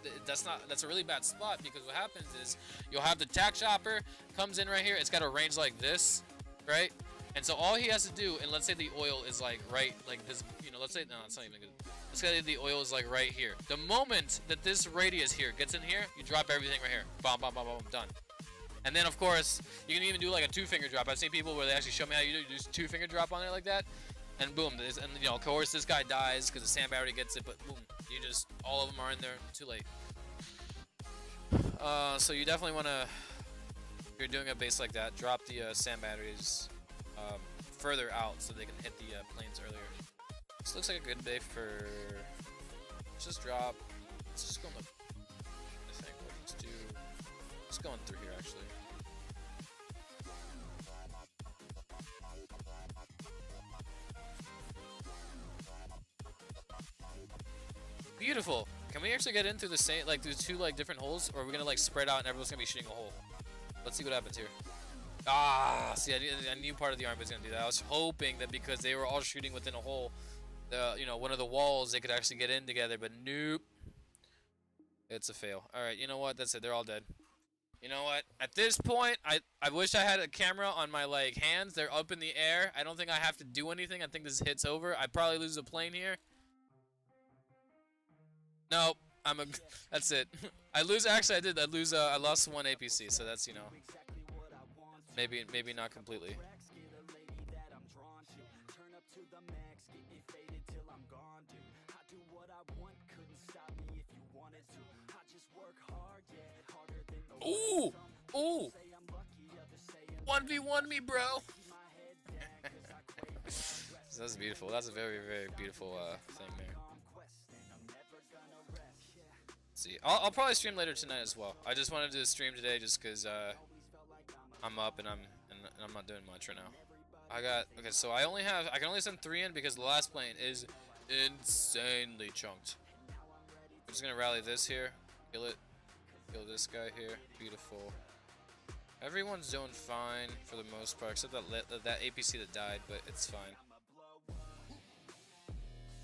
a really bad spot, because what happens is you'll have the tack chopper comes in right here. It's got a range like this, right? And so all he has to do, and let's say the oil is like right like this, you know, let's say no, it's not even good. Let's say the oil is like right here. The moment that this radius here gets in here, you drop everything right here. Bam, bam, bam, bam, done. And then of course you can even do like a 2-finger drop. I've seen people where they actually show me how you do 2-finger drop on it like that. And boom, and you know, of course, this guy dies because the sand battery gets it, but boom, you just, all of them are in there, too late. So you definitely want to, if you're doing a base like that, drop the sand batteries further out so they can hit the planes earlier. This looks like a good base for, let's just drop, let's just go in the, I think, let's go in through here, actually. Beautiful. Can we actually get in through the same, like through 2 like different holes, or are we gonna like spread out and everyone's gonna be shooting a hole? Let's see what happens here. Ah, see, I knew part of the army was gonna do that. I was hoping that because they were all shooting within a hole, you know, one of the walls, they could actually get in together, but nope. It's a fail. All right, you know what? That's it. They're all dead. You know what? At this point, I wish I had a camera on my like hands. They're up in the air. I don't think I have to do anything. I think this hit's over. I probably lose a plane here. Nope, that's it. Actually I did, I lost 1 APC, so that's, you know, maybe not completely. Ooh, ooh, 1v1 me, bro. That's beautiful. That's a very, very beautiful thing there. See, I'll probably stream later tonight as well. I just wanted to stream today just because I'm up and I'm not doing much right now. Okay, so I can only send 3 in because the last plane is insanely chunked. I'm just gonna rally this here, kill it, kill this guy here. Beautiful. Everyone's doing fine for the most part, except that APC that died, but it's fine.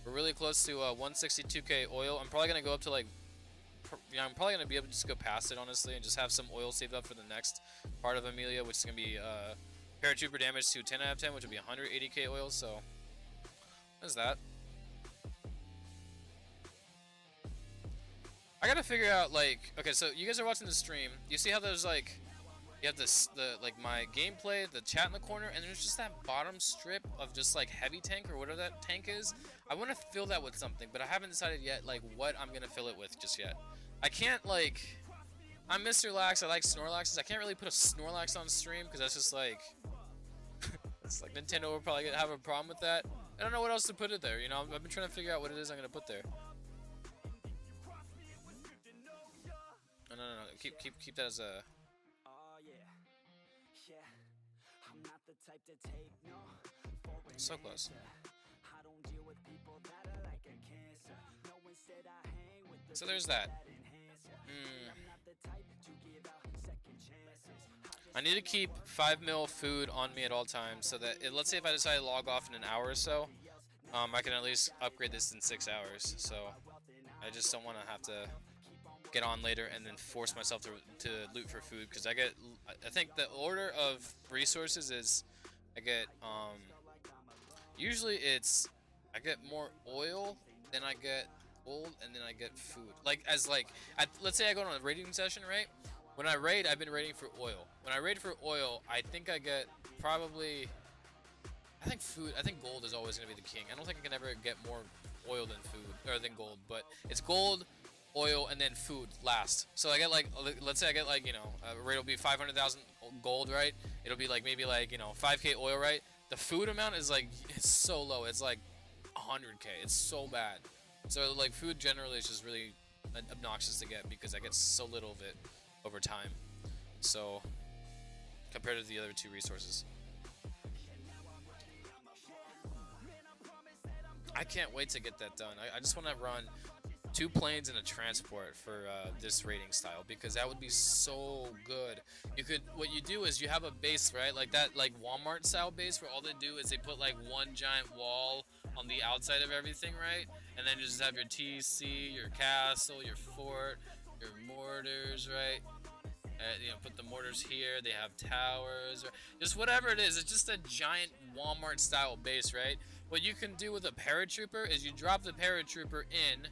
We're really close to 162k oil. I'm probably gonna go up to like, yeah, I'm probably gonna be able to just go past it honestly, and just have some oil saved up for the next part of Amelia, which is gonna be paratrooper damage to 10 out of 10, which will be 180k oil. So what is that? I gotta figure out like, okay, so you guys are watching the stream. You see how there's like, you have like my gameplay, the chat in the corner, and there's just that bottom strip of just like heavy tank or whatever that tank is. I want to fill that with something, but I haven't decided yet like what I'm gonna fill it with just yet. I can't like, I'm MisterLaxx, I like Snorlaxes. I can't really put a Snorlax on stream because that's just like, it's like Nintendo will probably have a problem with that. I don't know what else to put it there, you know. I've been trying to figure out what it is I'm gonna put there. No, keep that as a. So close. So there's that. I need to keep 5 mil food on me at all times so that let's say if I decide to log off in an hour or so, I can at least upgrade this in 6 hours. So I just don't want to have to get on later and then force myself to loot for food, because I think the order of resources is I get usually it's I get more oil, then I get gold, and then I get food. Like let's say I go on a raiding session, right? When I raid, I've been raiding for oil. When I raid for oil, I think I get probably, I think gold is always going to be the king. I don't think I can ever get more oil than food, or than gold, but it's gold, oil, and then food last. So I get like, let's say I get like, you know, a raid will be 500,000 gold, right? It'll be like maybe like, you know, 5k oil, right? The food amount is like, it's so low. It's like 100k. It's so bad. So like food generally is just really obnoxious to get because I get so little of it over time. So compared to the other 2 resources. I can't wait to get that done. I just want to run 2 planes and a transport for this rating style, because that would be so good. You could, what you do is you have a base, right, like that, like Walmart style base, where all they do is they put like one giant wall on the outside of everything, right, and then you just have your TC, your castle, your fort, your mortars, right. You know, put the mortars here, they have towers, or just whatever it is. It's just a giant Walmart style base, right? What you can do with a paratrooper is you drop the paratrooper in,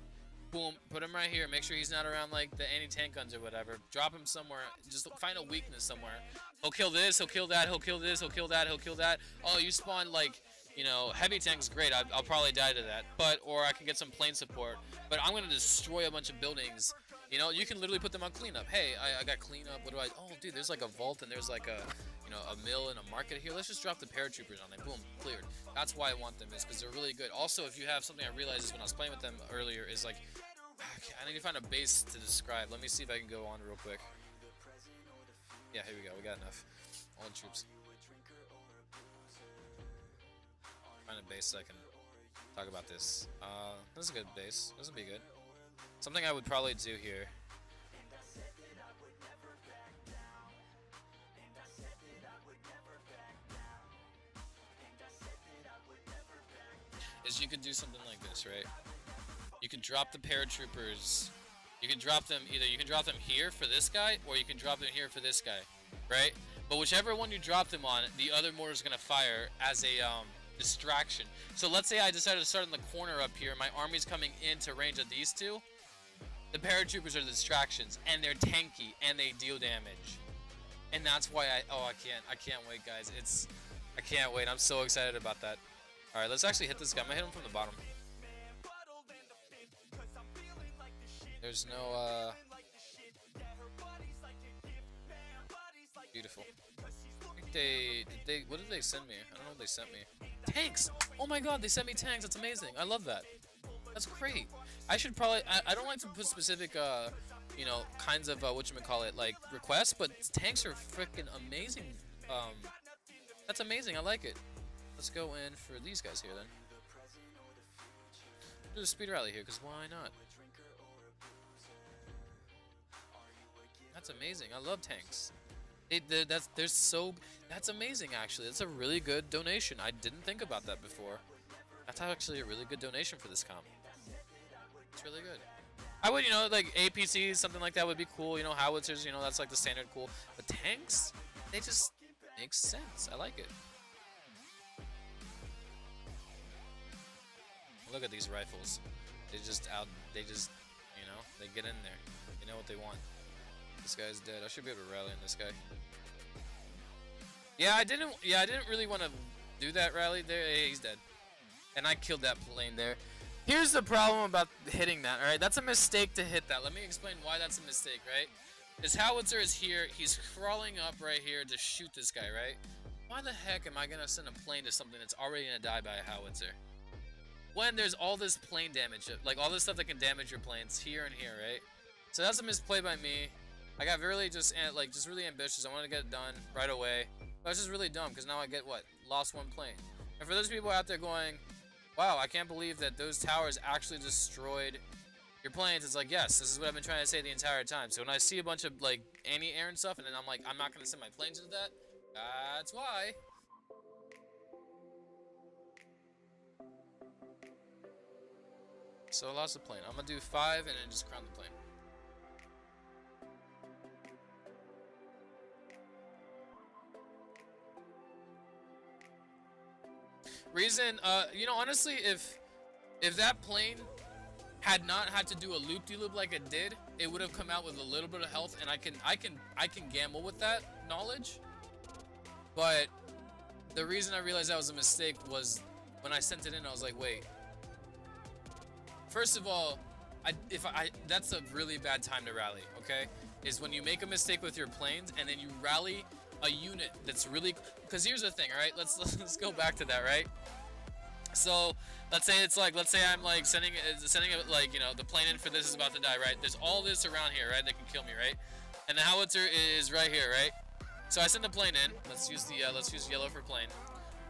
boom, put him right here, make sure he's not around like the anti-tank guns or whatever, drop him somewhere, just find a weakness somewhere. He'll kill this, he'll kill that, he'll kill this, he'll kill that, he'll kill that. Oh, you spawn like, you know, heavy tanks, great, I'll probably die to that, but, or I can get some plane support, but I'm gonna destroy a bunch of buildings. You know, you can literally put them on cleanup. Hey, I got cleanup. What do I? Oh, dude, there's like a vault and there's like a, you know, a mill and a market here. Let's just drop the paratroopers on them. Boom, cleared. That's why I want them, is because they're really good. Also, if you have something I realized is when I was playing with them earlier is like, okay, I need to find a base to describe. Let me see if I can go on real quick. Yeah, here we go. We got enough. All the troops. Find a base so I can talk about this. This is a good base. This would be good. Something I would probably do here is you could do something like this, right? You can drop the paratroopers. You can drop them either. You can drop them here for this guy, or you can drop them here for this guy, right? But whichever one you drop them on, the other mortar is gonna fire as a distraction. So let's say I decided to start in the corner up here. My army's coming into range of these two. The paratroopers are the distractions, and they're tanky, and they deal damage. And that's why I can't wait, guys. I can't wait. I'm so excited about that. All right, let's actually hit this guy. I'm gonna hit him from the bottom. There's no, beautiful. I think what did they send me? I don't know what they sent me. Tanks! Oh my god, they sent me tanks. That's amazing. I love that. That's great. I should probably, I don't like to put specific, you know, kinds of, whatchamacallit, like, requests, but tanks are freaking amazing. That's amazing. I like it. Let's go in for these guys here, then. Do a speed rally here, because why not? That's amazing. I love tanks. That's amazing, actually. That's a really good donation. I didn't think about that before. That's actually a really good donation for this comp. It's really good. I would, you know, like APCs, something like that would be cool. You know, howitzers, you know, that's like the standard cool. But tanks, they just make sense. I like it. Look at these rifles. They just, you know, they get in there. They know what they want. This guy's dead. I should be able to rally on this guy. Yeah, I didn't really want to do that rally there. Hey, he's dead. And I killed that plane there. Here's the problem about hitting that, alright? That's a mistake to hit that. Let me explain why that's a mistake, right? This howitzer is here. He's crawling up right here to shoot this guy, right? Why the heck am I going to send a plane to something that's already going to die by a howitzer? When there's all this plane damage, like all this stuff that can damage your planes here and here, right? So that's a misplay by me. I got really just really ambitious. I wanted to get it done right away. But it's just really dumb because now I get what? Lost one plane. And for those people out there going, wow, I can't believe that those towers actually destroyed your planes. It's like, yes, this is what I've been trying to say the entire time. So when I see a bunch of like anti-air and stuff, and then I'm like, I'm not going to send my planes into that, that's why. So I lost the plane. I'm going to do 5 and then just crown the plane. Reason, you know, honestly, if that plane had not had to do a loop-de-loop like it did, it would have come out with a little bit of health, and I can gamble with that knowledge. But the reason I realized that was a mistake was when I sent it in, I was like, wait. First of all, that's a really bad time to rally, okay? Is when you make a mistake with your planes and then you rally a unit that's really, because here's the thing, all right? Let's go back to that, right? So let's say I'm like sending it like, you know, the plane in for this is about to die, right? There's all this around here, right? That can kill me, right? And the howitzer is right here, right? So I send the plane in. Let's use yellow for plane.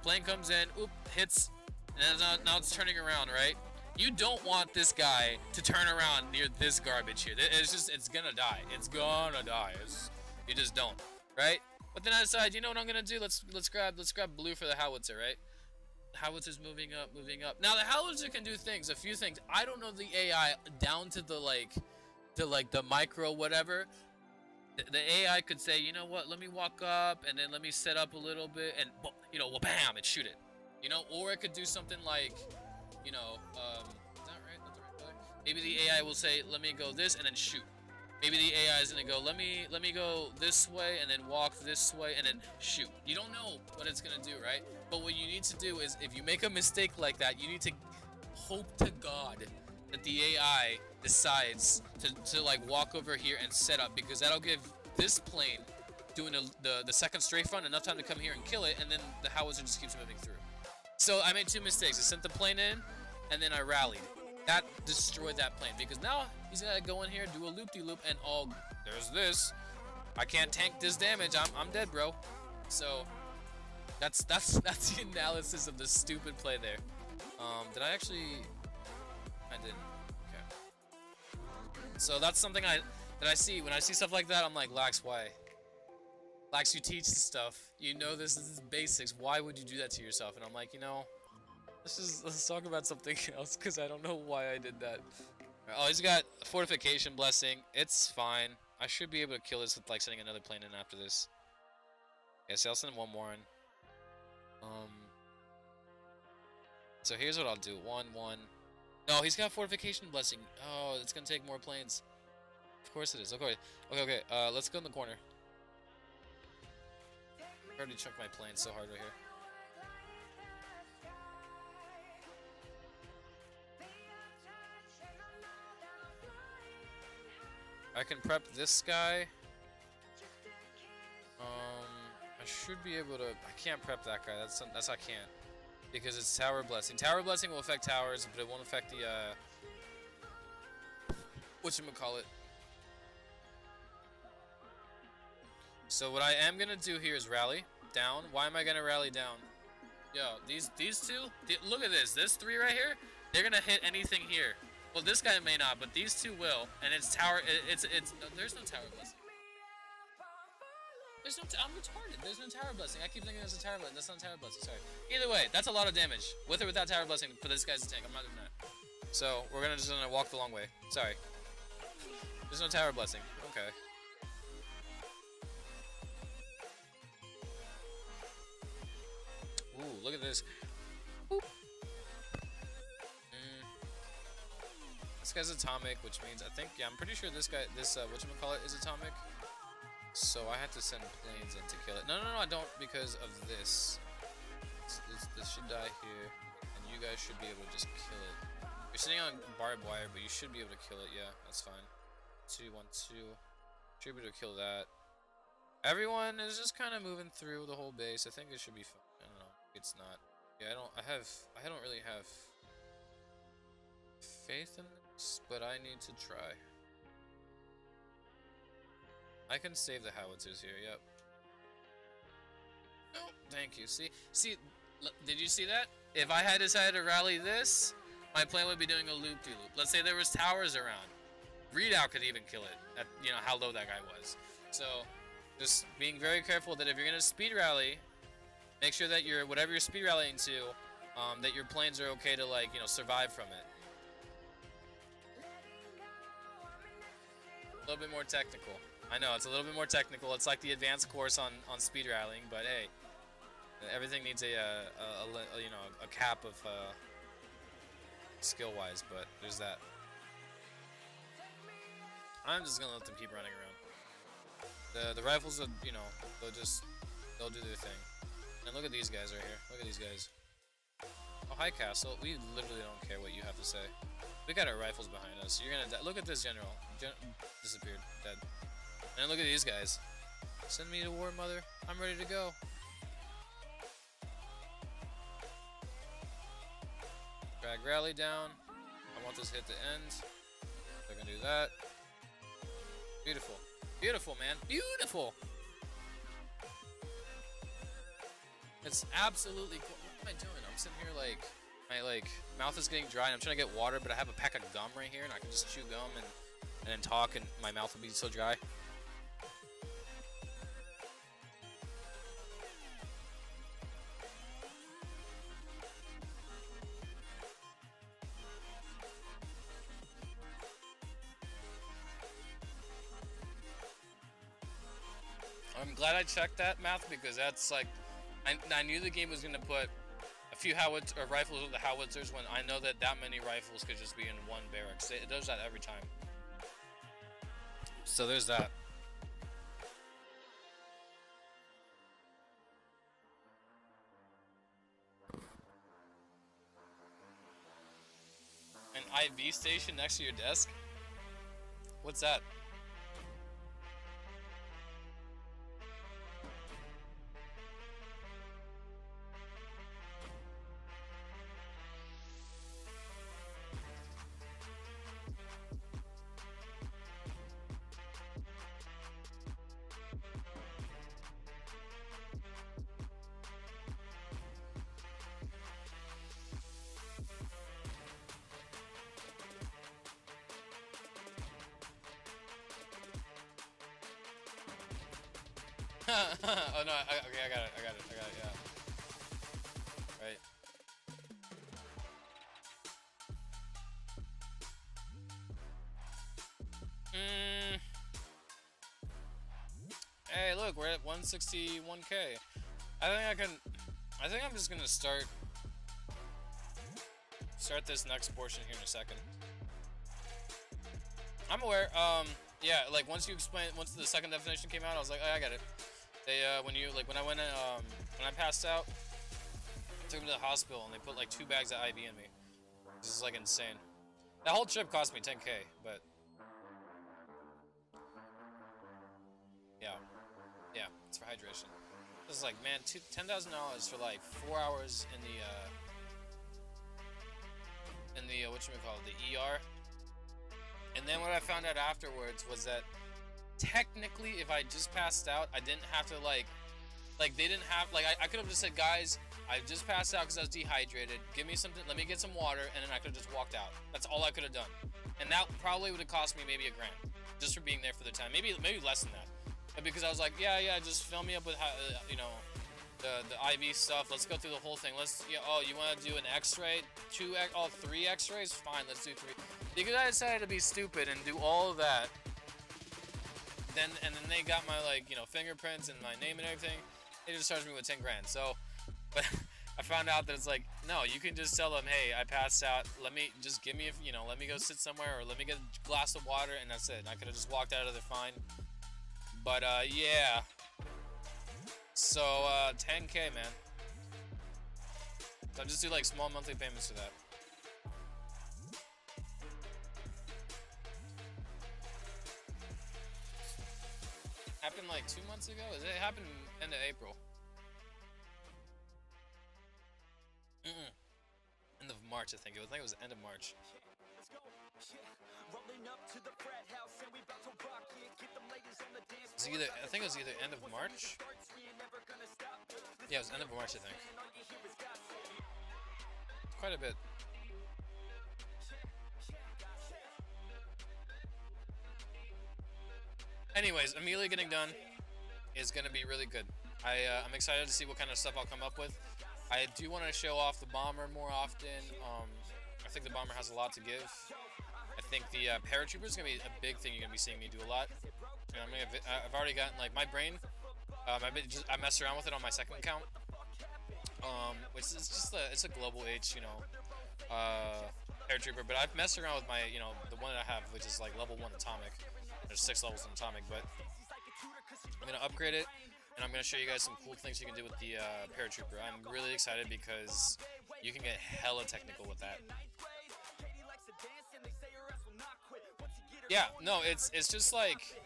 Plane comes in, oop, hits, and now it's turning around, right? You don't want this guy to turn around near this garbage here. It's gonna die. It's gonna die. You just don't, right? But then I decide, you know what I'm gonna do? Let's grab blue for the howitzer, right? Howitzer's moving up. Now the howitzer can do things, a few things. I don't know the AI down to the the micro whatever. The AI could say, you know what? Let me walk up and then let me set up a little bit and you know, bam, and shoot it. You know, or it could do something like, you know, is that right? That's the right color. Maybe the AI will say, let me go this and then shoot. Maybe the AI is gonna go, let me go this way and then walk this way and then shoot. You don't know what it's gonna do, right? But what you need to do is, if you make a mistake like that, you need to hope to God that the AI decides to like walk over here and set up, because that'll give this plane doing the second strafe run enough time to come here and kill it, and then the howitzer just keeps moving through. So I made two mistakes. I sent the plane in, and then I rallied. That destroyed that plane, because now he's gonna go in here, do a loop-de-loop, and oh, there's this. I can't tank this damage. I'm dead, bro. So that's the analysis of the stupid play there. Did I actually? I didn't. Okay. So that's something that I see when I see stuff like that. I'm like, Laxx, why? Laxx, you teach this stuff. You know this is basics. Why would you do that to yourself? And I'm like, you know, let's talk about something else, because I don't know why I did that. Oh, he's got a fortification blessing. It's fine. I should be able to kill this with like sending another plane in after this. Okay, so I'll send one more in. So here's what I'll do. One. No, he's got fortification blessing. Oh, it's gonna take more planes. Of course it is. Okay. Let's go in the corner. I already chucked my plane so hard right here. I can prep this guy. I should be able to. I can't prep that guy. That's I can't, because it's tower blessing. Tower blessing will affect towers, but it won't affect the whatchamacallit. So what I am gonna do here is rally down. Why am I gonna rally down? Yo, these two. Look at this. This three right here. They're gonna hit anything here. Well, this guy may not, but these two will. And it's tower. It's. There's no tower blessing. There's no. I'm retarded. There's no tower blessing. I keep thinking there's a tower blessing. That's not a tower blessing. Sorry. Either way, that's a lot of damage. With or without tower blessing for this guy's tank. I'm not doing that. So we're just gonna walk the long way. Sorry. There's no tower blessing. Okay. Ooh, look at this. Boop. This guy's atomic, which means I think, yeah, I'm pretty sure this whatchamacallit is atomic. So I had to send planes in to kill it. No, I don't, because of this. This should die here, and you guys should be able to just kill it. You're sitting on barbed wire, but you should be able to kill it. Yeah, that's fine. 2, 1, 2. Should be able to kill that. Everyone is just kind of moving through the whole base. I think it should be fine. I don't know. It's not. Yeah, I don't really have faith in this, but I need to try. I can save the howitzers here. Yep. No, thank you. See, did you see that? If I had decided to rally this, my plane would be doing a loop-de-loop. Let's say there was towers around. Readout could even kill it at, you know, how low that guy was. So just being very careful that if you're gonna speed rally, make sure that whatever you're speed rallying to, that your planes are okay to, like, you know, survive from it. A little bit more technical. I know, it's a little bit more technical. It's like the advanced course on speed rallying, but hey, everything needs a you know, a cap of skill-wise, but there's that. I'm just gonna let them keep running around. The rifles are, you know, they'll do their thing. And look at these guys right here. Look at these guys. Oh, hi, Castle. We literally don't care what you have to say. We got our rifles behind us. You're gonna die. Look at this general. Disappeared. Dead. And look at these guys. Send me to war, mother. I'm ready to go. Drag rally down. I want this hit to end. They're gonna do that. Beautiful. Beautiful, man. Beautiful. It's absolutely cool. What am I doing? I'm sitting here like My like mouth is getting dry and I'm trying to get water, but I have a pack of gum right here and I can just chew gum and then talk and my mouth will be so dry. I'm glad I checked that, Math, because that's like, I knew the game was gonna put a few rifles with the howitzers when I know that many rifles could just be in one barracks. It does that every time. So there's that. An IV station next to your desk? What's that? Oh no, okay, I got it, yeah. Right. Hey, look, we're at 161K. I think I'm just gonna start this next portion here in a second. I'm aware, yeah, like once the second definition came out, I was like, oh, I got it. They, when I passed out, I took me to the hospital and they put like 2 bags of IV in me. This is like insane. That whole trip cost me 10K, but yeah, it's for hydration. This is like, man, $10,000 for like 4 hours in the whatchamacallit, the ER. And then what I found out afterwards was that technically, if I just passed out, I didn't have to like they didn't have, like, I could have just said, guys, I just passed out because I was dehydrated. Give me something, let me get some water, and then I could have just walked out. That's all I could have done. And that probably would have cost me maybe $1,000 just for being there for the time. Maybe less than that. But because I was like, yeah, just fill me up with, you know, the IV stuff. Let's go through the whole thing. Oh, you want to do an X-ray? 3 X-rays? Fine, let's do 3. Because I decided to be stupid and do all of that. And then they got my, like, you know, fingerprints and my name and everything. They just charged me with $10,000. So, but I found out that it's like, no, you can just tell them, hey, I passed out. Let me go sit somewhere, or let me get a glass of water, and that's it. And I could have just walked out of there fine. But yeah. So 10K, man. So I just do like small monthly payments for that. Happened like 2 months ago? It happened end of April. End of March, I think it was. I think it was end of March. I think it was either end of March. Yeah, it was end of March, I think. Quite a bit. Anyways, immediately getting done is going to be really good. I'm excited to see what kind of stuff I'll come up with. I do want to show off the bomber more often. I think the bomber has a lot to give. I think the paratrooper is going to be a big thing you're going to be seeing me do a lot. And I've already gotten, like, my brain. I messed around with it on my second account. Which is just it's a global H, you know, paratrooper. But I've messed around with my, you know, the one that I have, which is like level 1 atomic. There's 6 levels in atomic, but I'm gonna upgrade it, and I'm gonna show you guys some cool things you can do with the paratrooper. I'm really excited because you can get hella technical with that. Yeah, no, it's just like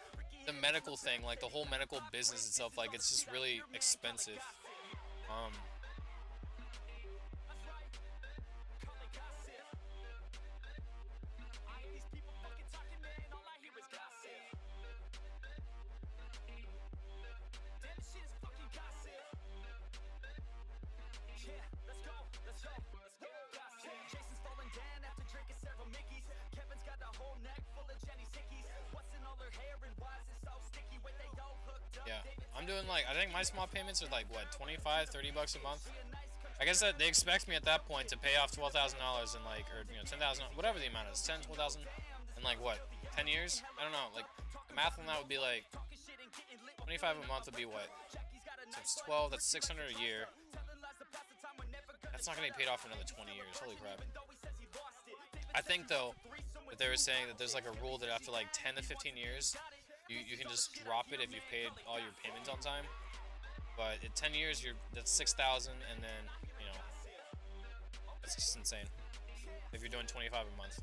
the medical thing, like the whole medical business itself. Like, it's just really expensive. Yeah, I'm doing like, I think my small payments are like, what, 25, 30 bucks a month? I guess that they expect me at that point to pay off $12,000 in like, or, you know, 10,000, whatever the amount is, 10, 12,000 in like, what, 10 years? I don't know, like, the math on that would be like, 25 a month would be what? Times 12, that's 600 a year. That's not going to be paid off for another 20 years, holy crap. I think, though, that they were saying that there's like a rule that after like 10 to 15 years, you can just drop it if you've paid all your payments on time. But in 10 years, that's 6,000, and then, you know, that's just insane. If you're doing 25 a month.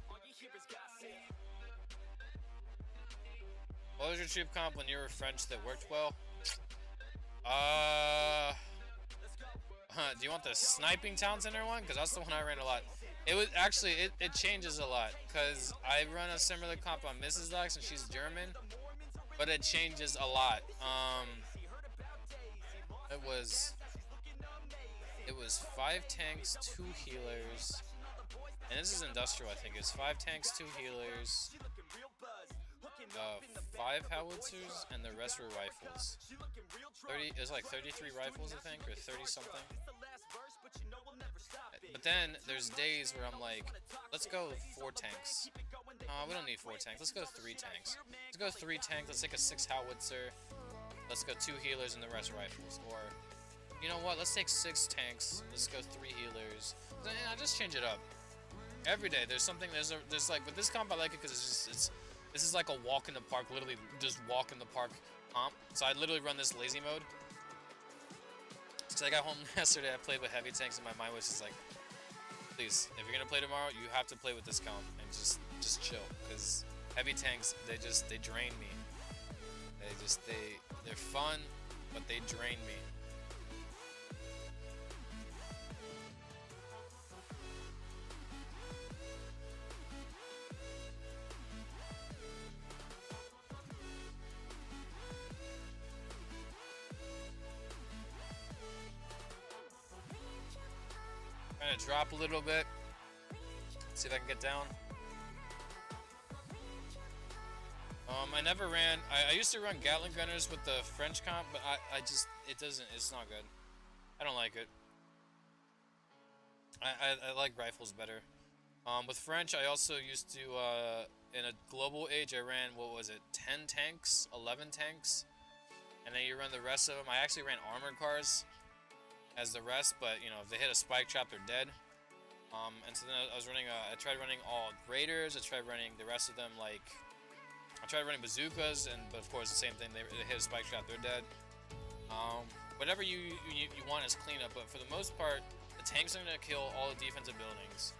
What was your troop comp when you were French that worked well? Do you want the sniping town center one? Because that's the one I ran a lot. It was actually, it changes a lot. Because I run a similar comp on MisterLaxx, and she's German. But it changes a lot. It was 5 tanks, 2 healers, and this is industrial. I think it's 5 tanks, 2 healers, 5 howitzers, and the rest were rifles. It was like 33 rifles, I think, or 30 something. But then there's days where I'm like, let's go 4 tanks. We don't need 4 tanks. Let's go 3 tanks. Let's go 3 tanks. Let's take a 6 howitzer. Let's go 2 healers and the rest rifles. Or, you know what? Let's take 6 tanks. Let's go 3 healers. I just change it up. Every day there's something. There's like with this comp I like it because this is like a walk in the park. Literally just walk in the park comp. So I literally run this lazy mode. So I got home yesterday. I played with heavy tanks, and my mind was just like, please, if you're gonna play tomorrow, you have to play with this comp and just chill, because heavy tanks they drain me. They're fun, but they drain me. Trying to drop a little bit. See if I can get down. I never ran. I used to run Gatling gunners with the French comp, but it's not good. I don't like it. I like rifles better. With French, I also used to, in a global age, I ran, what was it, 10 tanks, 11 tanks, and then you run the rest of them. I actually ran armored cars as the rest, but, you know, if they hit a spike trap, they're dead. And so then I was running, I tried running all graders, I tried running the rest of them, like, I tried running bazookas, but of course the same thing, they hit a spike trap, they're dead. Whatever you want is cleanup, but for the most part, the tanks are gonna kill all the defensive buildings.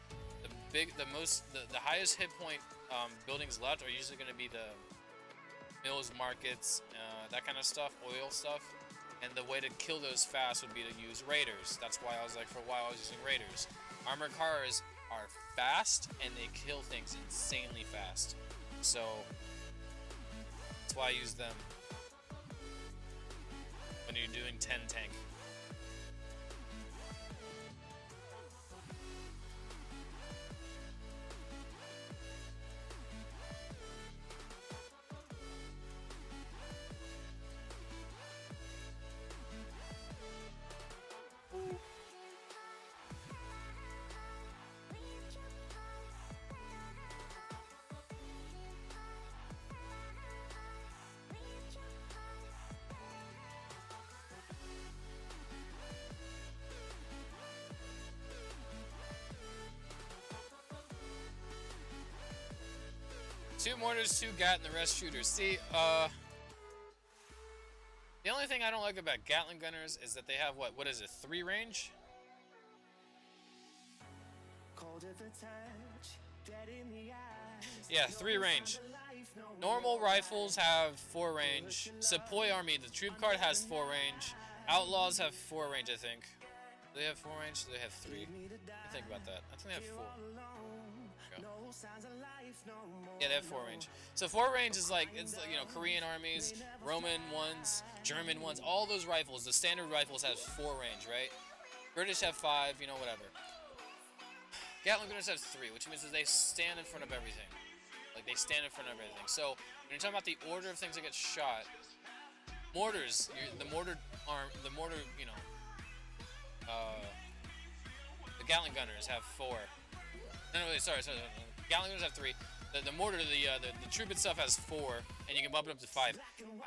The highest hit point buildings left are usually gonna be the mills, markets, that kind of stuff, oil stuff. And the way to kill those fast would be to use raiders. That's why I was like, for a while I was using raiders. Armored cars are fast and they kill things insanely fast. So that's why I use them when you're doing 10 tank. Two mortars, 2 gat, and the rest shooters. See, the only thing I don't like about Gatling gunners is that they have, what is it, 3 range? Yeah, 3 range. Normal rifles have 4 range. Sepoy Army, the troop card has 4 range. Outlaws have 4 range, I think. Do they have 4 range? Do they have 3? Think about that. I think they have 4. Yeah, they have 4 range. So 4 range is like, it's like, you know, Korean armies, Roman ones, German ones, all those rifles, the standard rifles have 4 range, right? British have 5, you know, whatever. Gatling gunners have 3, which means that they stand in front of everything. Like, they stand in front of everything. So, when you're talking about the order of things that get shot, mortars, the mortar, you know, the Gatling gunners have 4. No, sorry. Gatling gunners have 3. The mortar, the troop itself has 4, and you can bump it up to 5.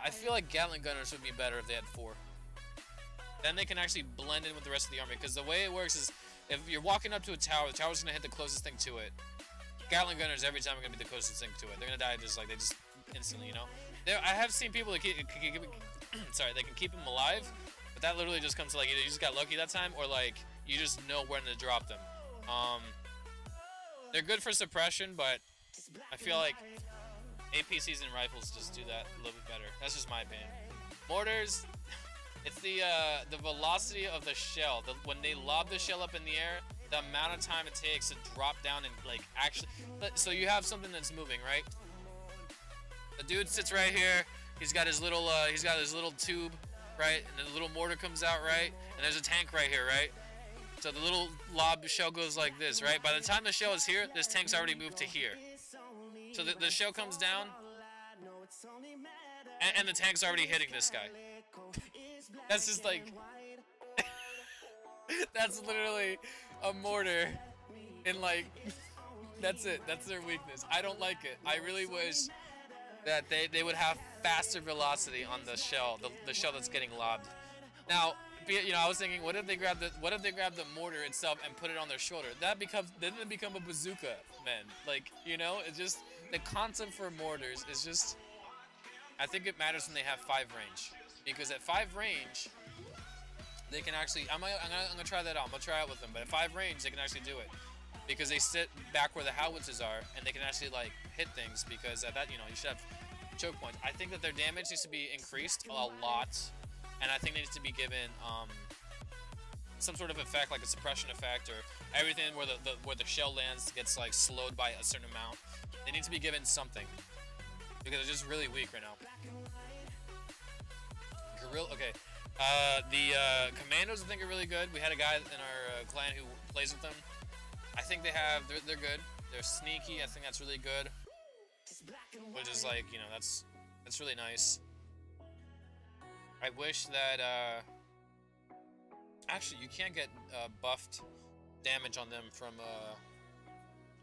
I feel like Gatling gunners would be better if they had 4. Then they can actually blend in with the rest of the army, because the way it works is, if you're walking up to a tower, the tower's gonna hit the closest thing to it. Gatling gunners every time are gonna be the closest thing to it. They're gonna die just like instantly, you know. I have seen people that sorry, they can keep them alive, but that literally just comes to like either you just got lucky that time or like you just know when to drop them. They're good for suppression, but I feel like APCs and rifles just do that a little bit better. That's just my opinion. Mortars, it's the velocity of the shell. When they lob the shell up in the air, the amount of time it takes to drop down and like actually. So you have something that's moving, right? The dude sits right here. He's got his little tube, right? And the little mortar comes out, right? And there's a tank right here, right? So the little lob shell goes like this, right? By the time the shell is here, this tank's already moved to here. So the shell comes down, and the tank's already hitting this guy. That's just like, that's literally a mortar, and like, that's it. That's their weakness. I don't like it. I really wish that they would have faster velocity on the shell, the shell that's getting lobbed. Now, you know, I was thinking, what if they grab the mortar itself and put it on their shoulder? Then it become a bazooka, man. Like, you know, it's just the concept for mortars is just. I think it matters when they have 5 range, because at 5 range, they can actually. I'm gonna try that out. I'm gonna try it with them, but at 5 range, they can actually do it, because they sit back where the howitzers are, and they can actually like hit things. Because at that, you know, you should have choke points. I think that their damage needs to be increased a lot. And I think they need to be given some sort of effect, like a suppression effect, or everything where the shell lands gets like slowed by a certain amount. They need to be given something, because they're just really weak right now. Okay. The commandos I think are really good. We had a guy in our clan who plays with them. I think they're good. They're sneaky. I think that's really good. Which is like, you know, that's really nice. I wish that, actually, you can't get buffed damage on them from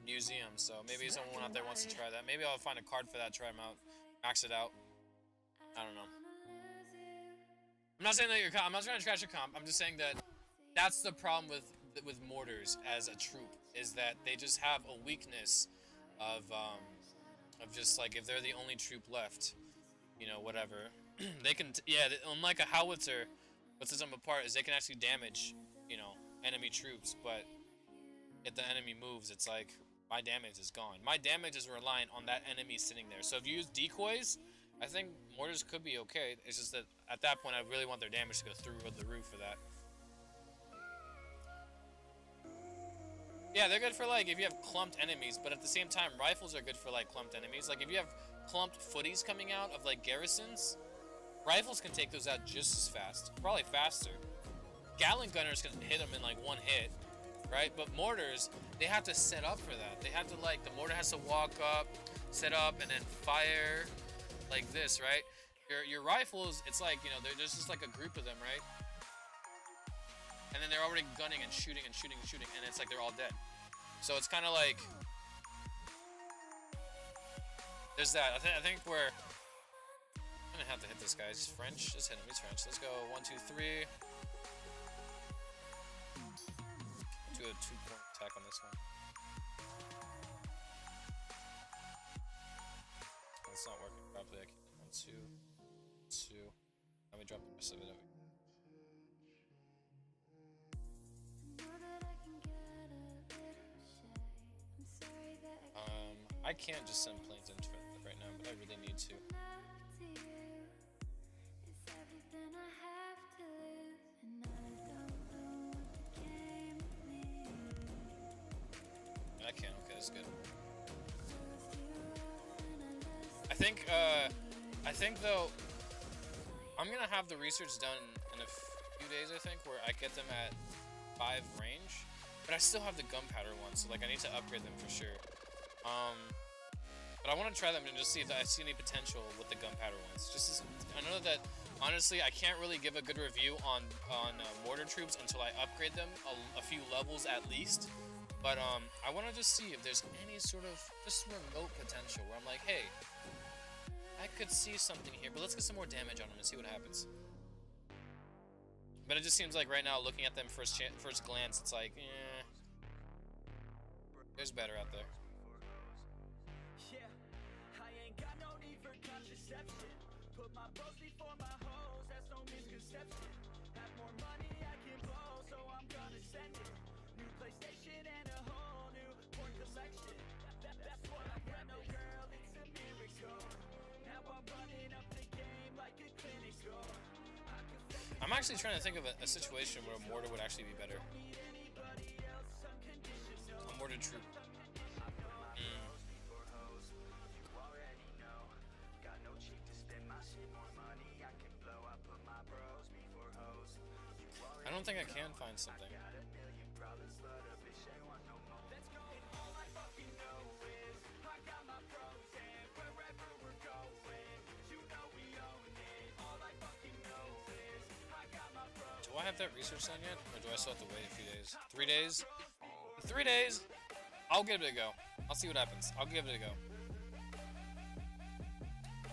museum, so maybe someone out there wants to try that. Maybe I'll find a card for that, try them out, max it out. I don't know. I'm not saying that I'm not trying to trash your comp. I'm just saying that that's the problem with mortars as a troop, is that they just have a weakness of just like, if they're the only troop left, you know, whatever. They can, unlike a howitzer, what sets them apart is they can actually damage, you know, enemy troops, but if the enemy moves, it's like, my damage is gone. My damage is reliant on that enemy sitting there. So if you use decoys, I think mortars could be okay. It's just that at that point, I really want their damage to go through the roof for that. Yeah, they're good for, like, if you have clumped enemies, but at the same time, rifles are good for, like, clumped enemies. Like, if you have clumped footies coming out of, like, garrisons, rifles can take those out just as fast, probably faster. Gatling gunners can hit them in like one hit, right? But mortars, they have to set up for that. They have to, like, the mortar has to walk up, set up, and then fire like this, right? Your rifles, it's like, you know, there's just like a group of them, right? And then they're already gunning and shooting and shooting and shooting, and it's like they're all dead. So it's kind of like, there's that. I think we're. I'm gonna have to hit this guy. He's French. Just hit him. He's French. Let's go. 1, 2, 3. Do a 2-point attack on this one. It's not working properly. I can 1, 2, 2. Let me drop the rest of it over. I can't just send planes into it right now, but I really need to. I can. Okay, that's good. I think though, I'm gonna have the research done in a few days. I think where I get them at 5 range, but I still have the gunpowder one, so like I need to upgrade them for sure. But But I want to try them and just see if I see any potential with the gunpowder ones. I know that honestly I can't really give a good review on mortar troops until I upgrade them a few levels at least. But I want to just see if there's any sort of just remote potential where I'm like, hey, I could see something here, but let's get some more damage on them and see what happens. But it just seems like right now, looking at them first glance, it's like, eh, there's better out there. Yeah, I ain't got no need for contraception. Put my bros before my hoes, that's no misconception. Have more money I can blow, so I'm gonna send it. New PlayStation and a whole new porn collection. That's what I got, no girl, it's a miracle. Now I'm running up the game like a clinical. I'm actually trying to think of a situation where a mortar would actually be better. A mortar troop. I don't think I can find something. Do I have that research done yet? Or do I still have to wait a few days? 3 days? In 3 days, I'll give it a go. I'll see what happens. I'll give it a go.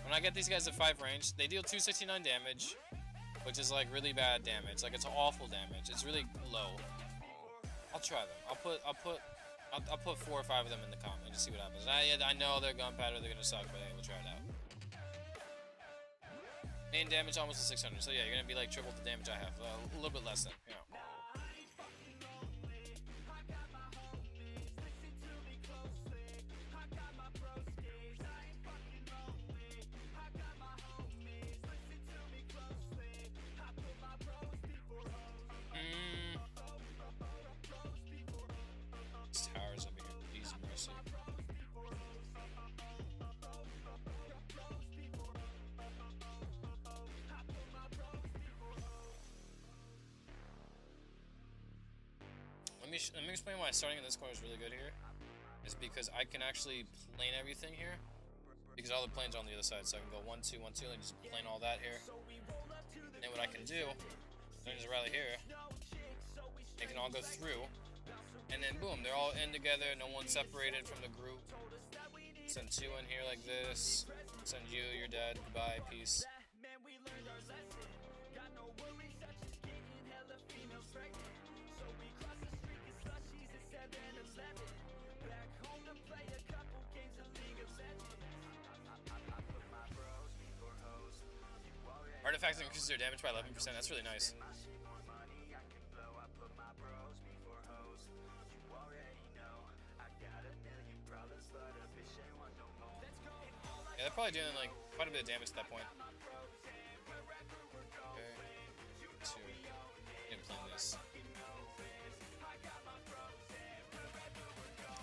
When I get these guys at 5 range, they deal 269 damage, which is like really bad damage. Like it's awful damage. It's really low. I'll try them. I'll put 4 or 5 of them in the comp and just see what happens. I know they're gunpowder, they're gonna suck, but hey, we'll try it out. Main damage almost to 600, so yeah, you're gonna be like triple the damage I have, a little bit less than, you know. These towers over here, please mercy. Let me explain why starting in this corner is really good here. Is because I can actually plane everything here. Because all the planes are on the other side, so I can go 1, 2, 1, 2, and just plane all that here. And then what I can do, then just rally here. They can all go through. And then boom, they're all in together, no one's separated from the group. Send 2 in here like this. Send you, you're dead, goodbye, peace. Artifacts increases their damage by 11%, that's really nice. Yeah, they're probably doing like quite a bit of damage at that point. Okay. 2. Didn't plan this.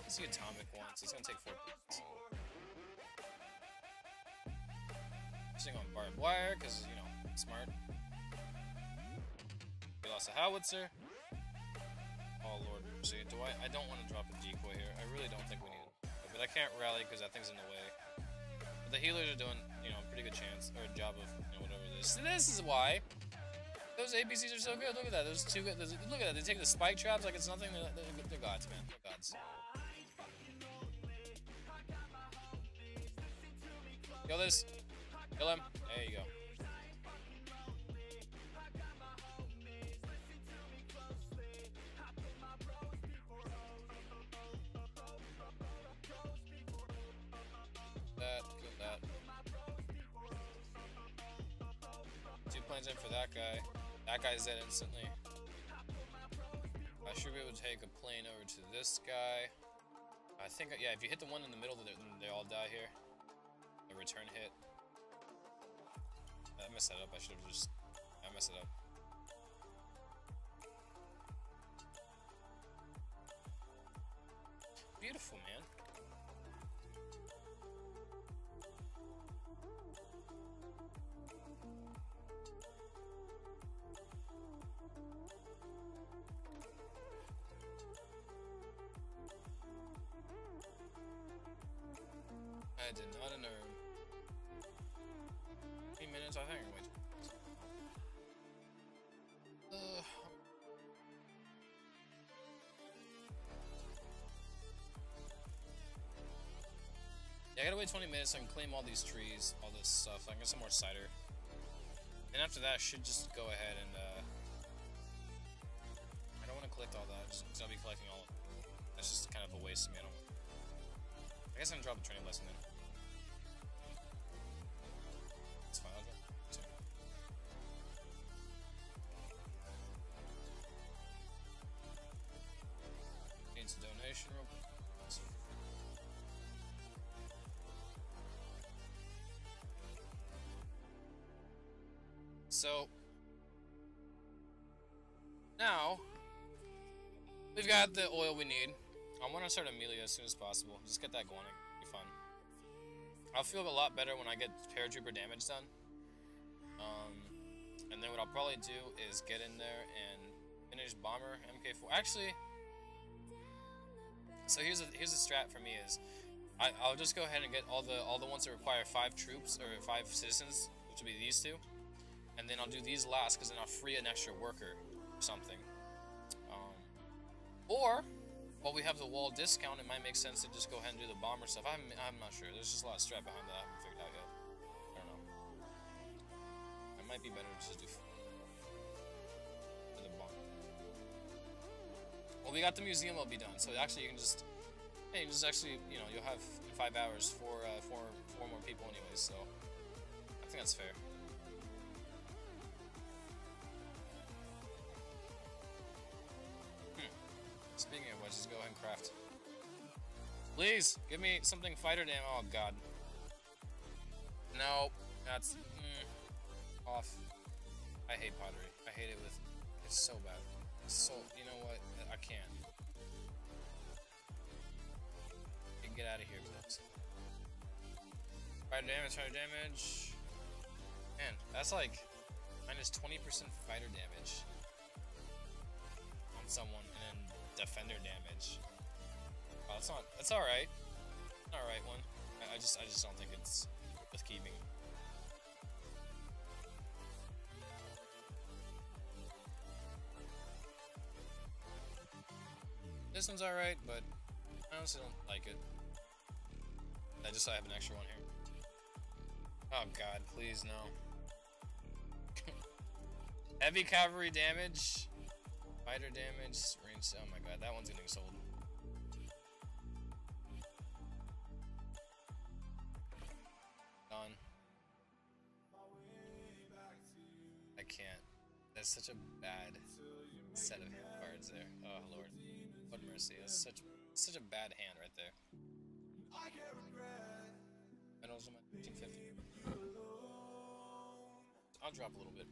It's the atomic one, so it's gonna take 4 points. Using on barbed wire, because, you know, smart. We lost a howitzer. Oh lord, see, I don't want to drop a decoy here. I really don't think we need it. But I can't rally because that thing's in the way. But the healers are doing, you know, a pretty good chance, or a job of, you know, whatever it is. This is why those APCs are so good. Look at that. Those 2 good. Look at that. They take the spike traps like it's nothing. They're gods, man. They're gods. Kill this. Kill him. There you go. Kill that. 2 planes in for that guy. That guy's dead instantly. I should be able to take a plane over to this guy. I think, yeah, if you hit the one in the middle, they all die here. A return hit. I messed that up. I should have just... I messed it up. Beautiful, man. I did not know. 3 minutes, I think I can wait. Yeah, I gotta wait 20 minutes so I can claim all these trees, all this stuff. I can get some more cider. And after that, I should just go ahead and, I don't want to collect all that, just because I'll be collecting all of it. That's just kind of a waste of me, I guess I'm gonna drop a training lesson then. It's fine, I'll drop it too. Needs a donation real quick. So now we've got the oil we need. I want to start Amelia as soon as possible. Just get that going. It'll be fun. I'll feel a lot better when I get paratrooper damage done. And then what I'll probably do is get in there and finish bomber MK4. Actually, so here's a strat for me is I'll just go ahead and get all the ones that require 5 troops or 5 citizens, which will be these 2. And then I'll do these last, because then I'll free an extra worker or something. Or, while we have the wall discount, it might make sense to just go ahead and do the bomber stuff. I'm not sure. There's just a lot of strat behind that I haven't figured out yet. I don't know. It might be better to just do the bomber. Well, we got the museum will be done, so actually you can just, hey, you just actually, you know, you'll have in 5 hours four more people anyways, so I think that's fair. Speaking of which, just go ahead and craft. Please, give me something fighter damn. Oh god. No, that's off. I hate pottery. I hate it with. It's so bad. It's so. You know what? I can't. You can get out of here, please. Fighter damage. Fighter damage. Man, that's like minus 20% fighter damage on someone, and then defender damage. Oh, that's not. That's all right. All right one. I just don't think it's worth keeping. This one's all right, but I honestly don't like it. I just have an extra one here. Oh god, please no. Heavy cavalry damage. Fighter damage, range. Oh my god, that one's getting sold. Done. I can't. That's such a bad set of cards there. Oh lord, what mercy! That's such a bad hand right there. Medals on my 1550. I'll drop a little bit.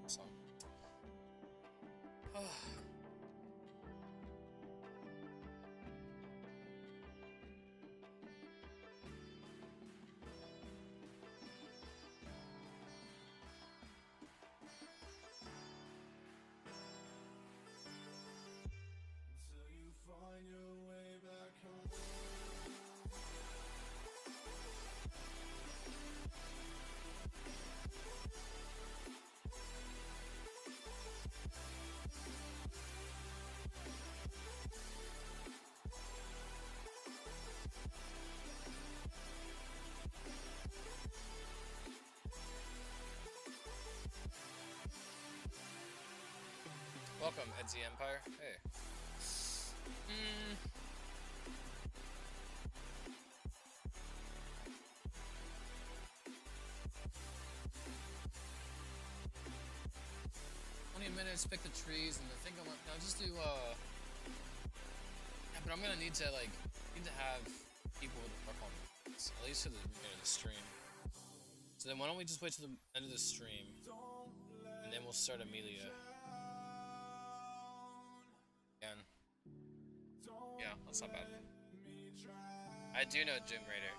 Song. Welcome, Edsy Empire. Hey. 20 minutes, pick the trees, and I think I'll just do, yeah, but I'm gonna need to, like, have people work on this, at least to the beginning of the stream. So then why don't we just wait till the end of the stream, and then we'll start Amelia. Again. Yeah, that's not bad. I do know Doom Raider.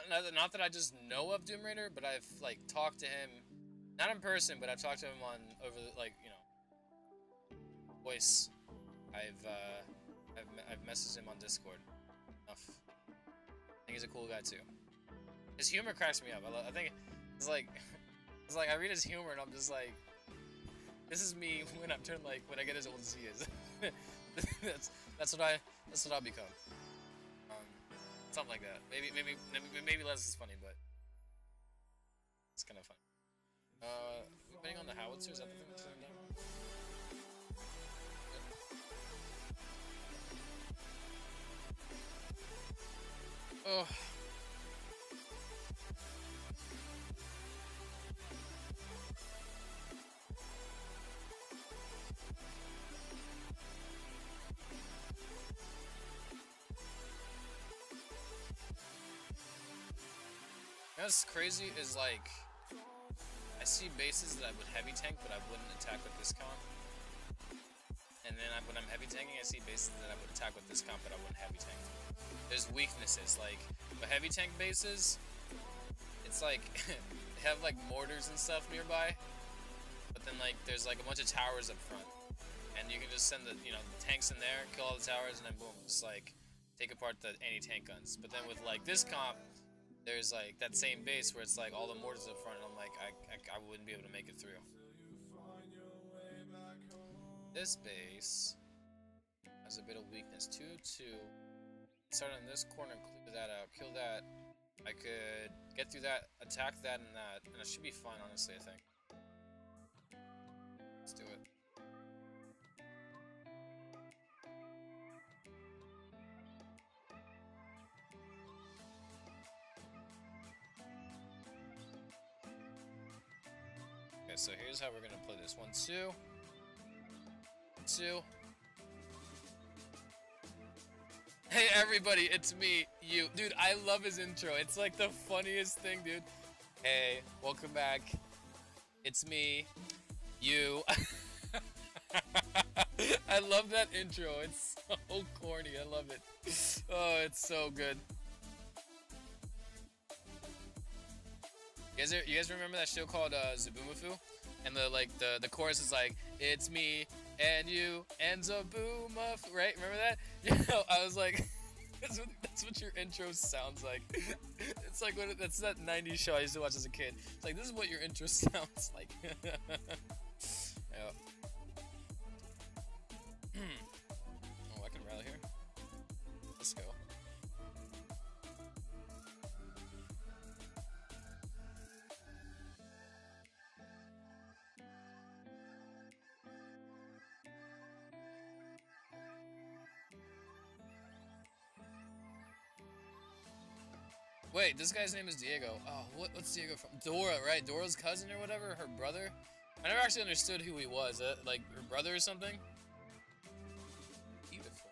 not that I just know of Doom Raider, but I've like talked to him, not in person, but I've talked to him on over like voice. I've messaged him on Discord. Enough. I think he's a cool guy too. His humor cracks me up. I think it's like I read his humor and I'm just like, this is me when when I get as old as he is. that's what I'll become. Something like that. Maybe less is funny, but it's kind of fun. We betting on the howitzer? Is that the thing that's going down? Oh. What's crazy is like, I see bases that I would heavy tank, but I wouldn't attack with this comp. And then when I'm heavy tanking, I see bases that I would attack with this comp, but I wouldn't heavy tank. There's weaknesses, like, the heavy tank bases, it's like, they have like mortars and stuff nearby, but then like, there's like a bunch of towers up front. And you can just send the, tanks in there, kill all the towers, and then boom, just like, take apart the anti-tank guns. But then with like this comp, there's like that same base where it's like all the mortars up front, and I'm like, I wouldn't be able to make it through. This base has a bit of weakness. 2-2. Start on this corner, clear that out, kill that. I could get through that, attack that and it should be fine, honestly, I think. Let's do it. Okay, so here's how we're gonna play this. 1-2. 2. Hey everybody, it's me, you. Dude, I love his intro. It's like the funniest thing, dude. Hey, welcome back. It's me, you. I love that intro. It's so corny. I love it. Oh, it's so good. You guys remember that show called Zaboomafoo? And the chorus is like, it's me and you and Zaboomafoo, right? Remember that? I was like, that's what your intro sounds like. It's like that's that 90s show I used to watch as a kid. It's like, this is what your intro sounds like. Yeah. Oh, I can rally here. Let's go. Wait, this guy's name is Diego. Oh, what's Diego from? Dora, right? Dora's cousin or whatever? Her brother? I never actually understood who he was. Like, her brother or something? Beautiful.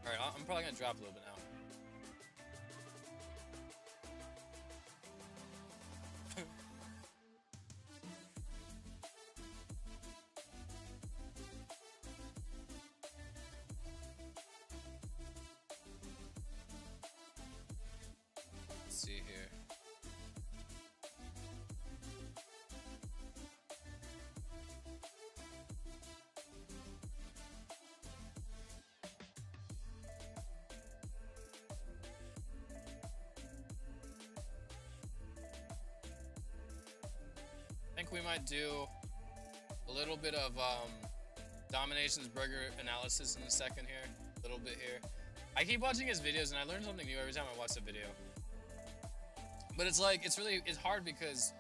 Alright, I'm probably gonna drop a little bit now. See here. I think we might do a little bit of Domination's burger analysis in a second here. A little bit here. I keep watching his videos and I learn something new every time I watch a video. But it's like, it's hard because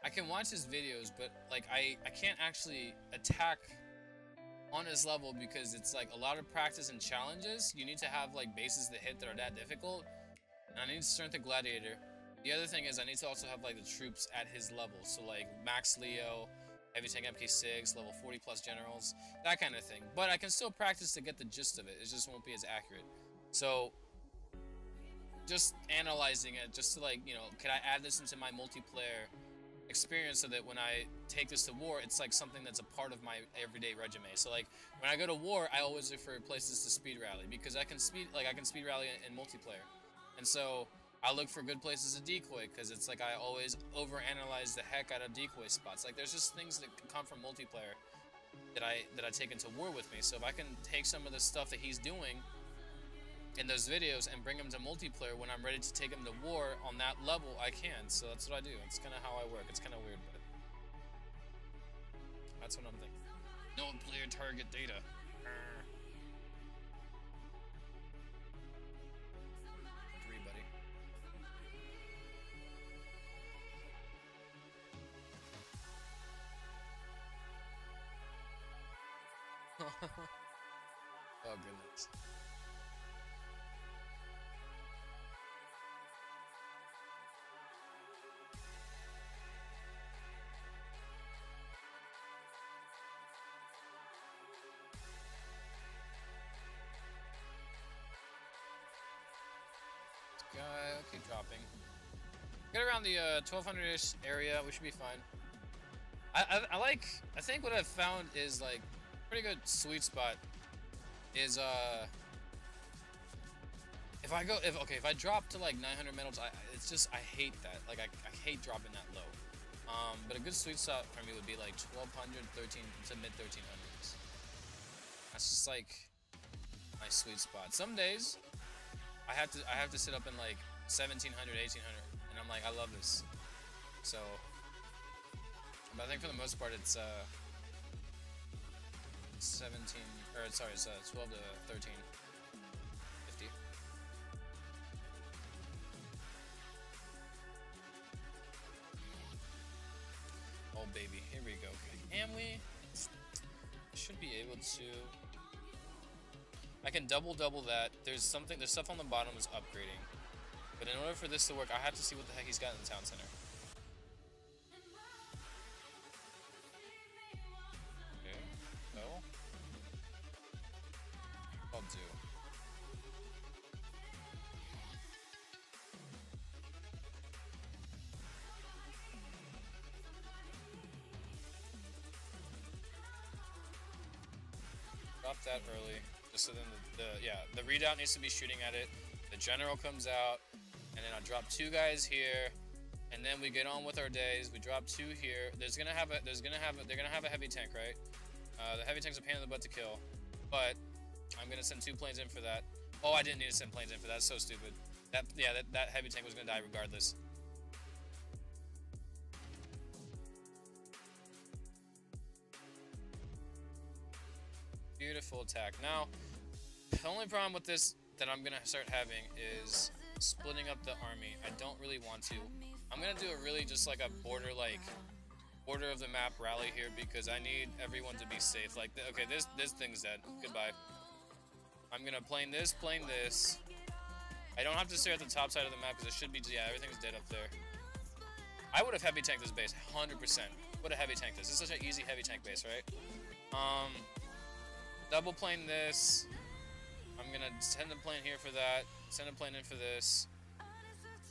I can watch his videos, but like I can't actually attack on his level because it's like a lot of practice and challenges. You need to have like bases that hit that are that difficult. And I need Strength of Gladiator. The other thing is I need to also have like the troops at his level. So like Max Leo, Heavy Tank MK6, level 40 plus generals, that kind of thing. But I can still practice to get the gist of it. It just won't be as accurate. So just analyzing it, just to like, can I add this into my multiplayer experience so that when I take this to war, it's like something that's a part of my everyday resume. So like when I go to war, I always look for places to speed rally because I can speed rally in multiplayer. And so I look for good places to decoy, because it's like I always overanalyze the heck out of decoy spots. Like, there's just things that come from multiplayer that I take into war with me. So if I can take some of the stuff that he's doing in those videos and bring him to multiplayer when I'm ready to take him to war on that level, I can. So that's what I do. It's kind of how I work. It's kind of weird, but that's what I'm thinking. No player target data. Three, buddy. Oh goodness. Okay, dropping. Get around the 1200-ish area, we should be fine. I think what I've found is like pretty good sweet spot is if I drop to like 900 metals, I hate that. Like I hate dropping that low. But a good sweet spot for me would be like 1200, 13 to mid 1300s. That's just like my sweet spot. Some days I have to sit up in like 1700, 1800, and I'm like, I love this. So, but I think for the most part it's 12 to 13. 50. Oh baby, here we go. Can we? Should be able to. I can double that. There's stuff on the bottom that's upgrading. But in order for this to work, I have to see what the heck he's got in the town center. Okay. No. I'll do. Drop that early. Just so then the readout needs to be shooting at it. The general comes out, and then I drop 2 guys here, and then we get on with our days. We drop 2 here. They're gonna have a heavy tank, right? The heavy tank's a pain in the butt to kill, but I'm gonna send 2 planes in for that. Oh, I didn't need to send planes in for that. That's so stupid. That heavy tank was gonna die regardless. Beautiful attack. Now, the only problem with this that I'm gonna start having is splitting up the army. I don't really want to. I'm gonna do a really just like a border of the map rally here because I need everyone to be safe. Like, okay, this thing's dead. Goodbye. I'm gonna plane this. I don't have to stay at the top side of the map because it should be, yeah, everything's dead up there. I would have heavy tanked this base, 100%. Would have heavy tanked this. This is such an easy heavy tank base, right? Double plane this. I'm gonna send a plane here for that. Send a plane in for this.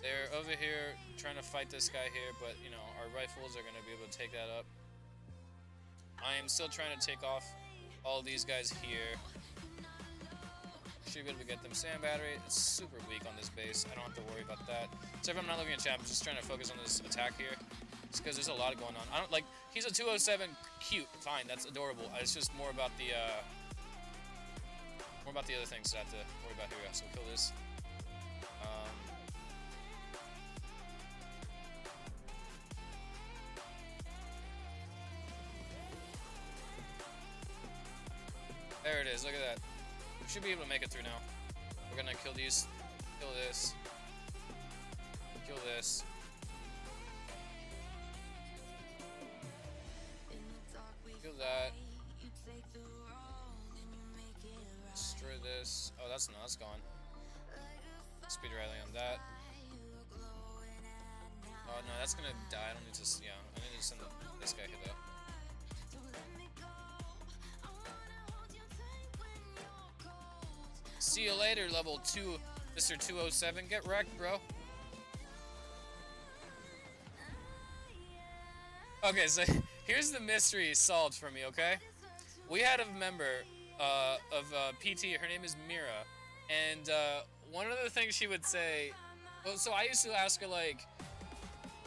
They're over here trying to fight this guy here, but you know, our rifles are gonna be able to take that up. I am still trying to take off all these guys here. Should be able to get them. Sand battery, it's super weak on this base. I don't have to worry about that. So if I'm not looking at chat, I'm just trying to focus on this attack here. It's because there's a lot going on. I don't like, he's a 207, cute, fine, that's adorable. It's just more about the other things that I have to worry about. Here we go. So we'll kill this. There it is. Look at that. We should be able to make it through now. We're gonna kill these. Kill this. Kill this. Kill that. Destroy this. Oh, that's gone. Speed rally on that. Oh no, that's gonna die. I don't need to. Yeah, I need to send this guy here though. See you later, level 2, Mr. 207. Get wrecked, bro. Okay, so here's the mystery solved for me, okay? We had a member of PT, her name is Mira, and one of the things she would say Well, so I used to ask her, like,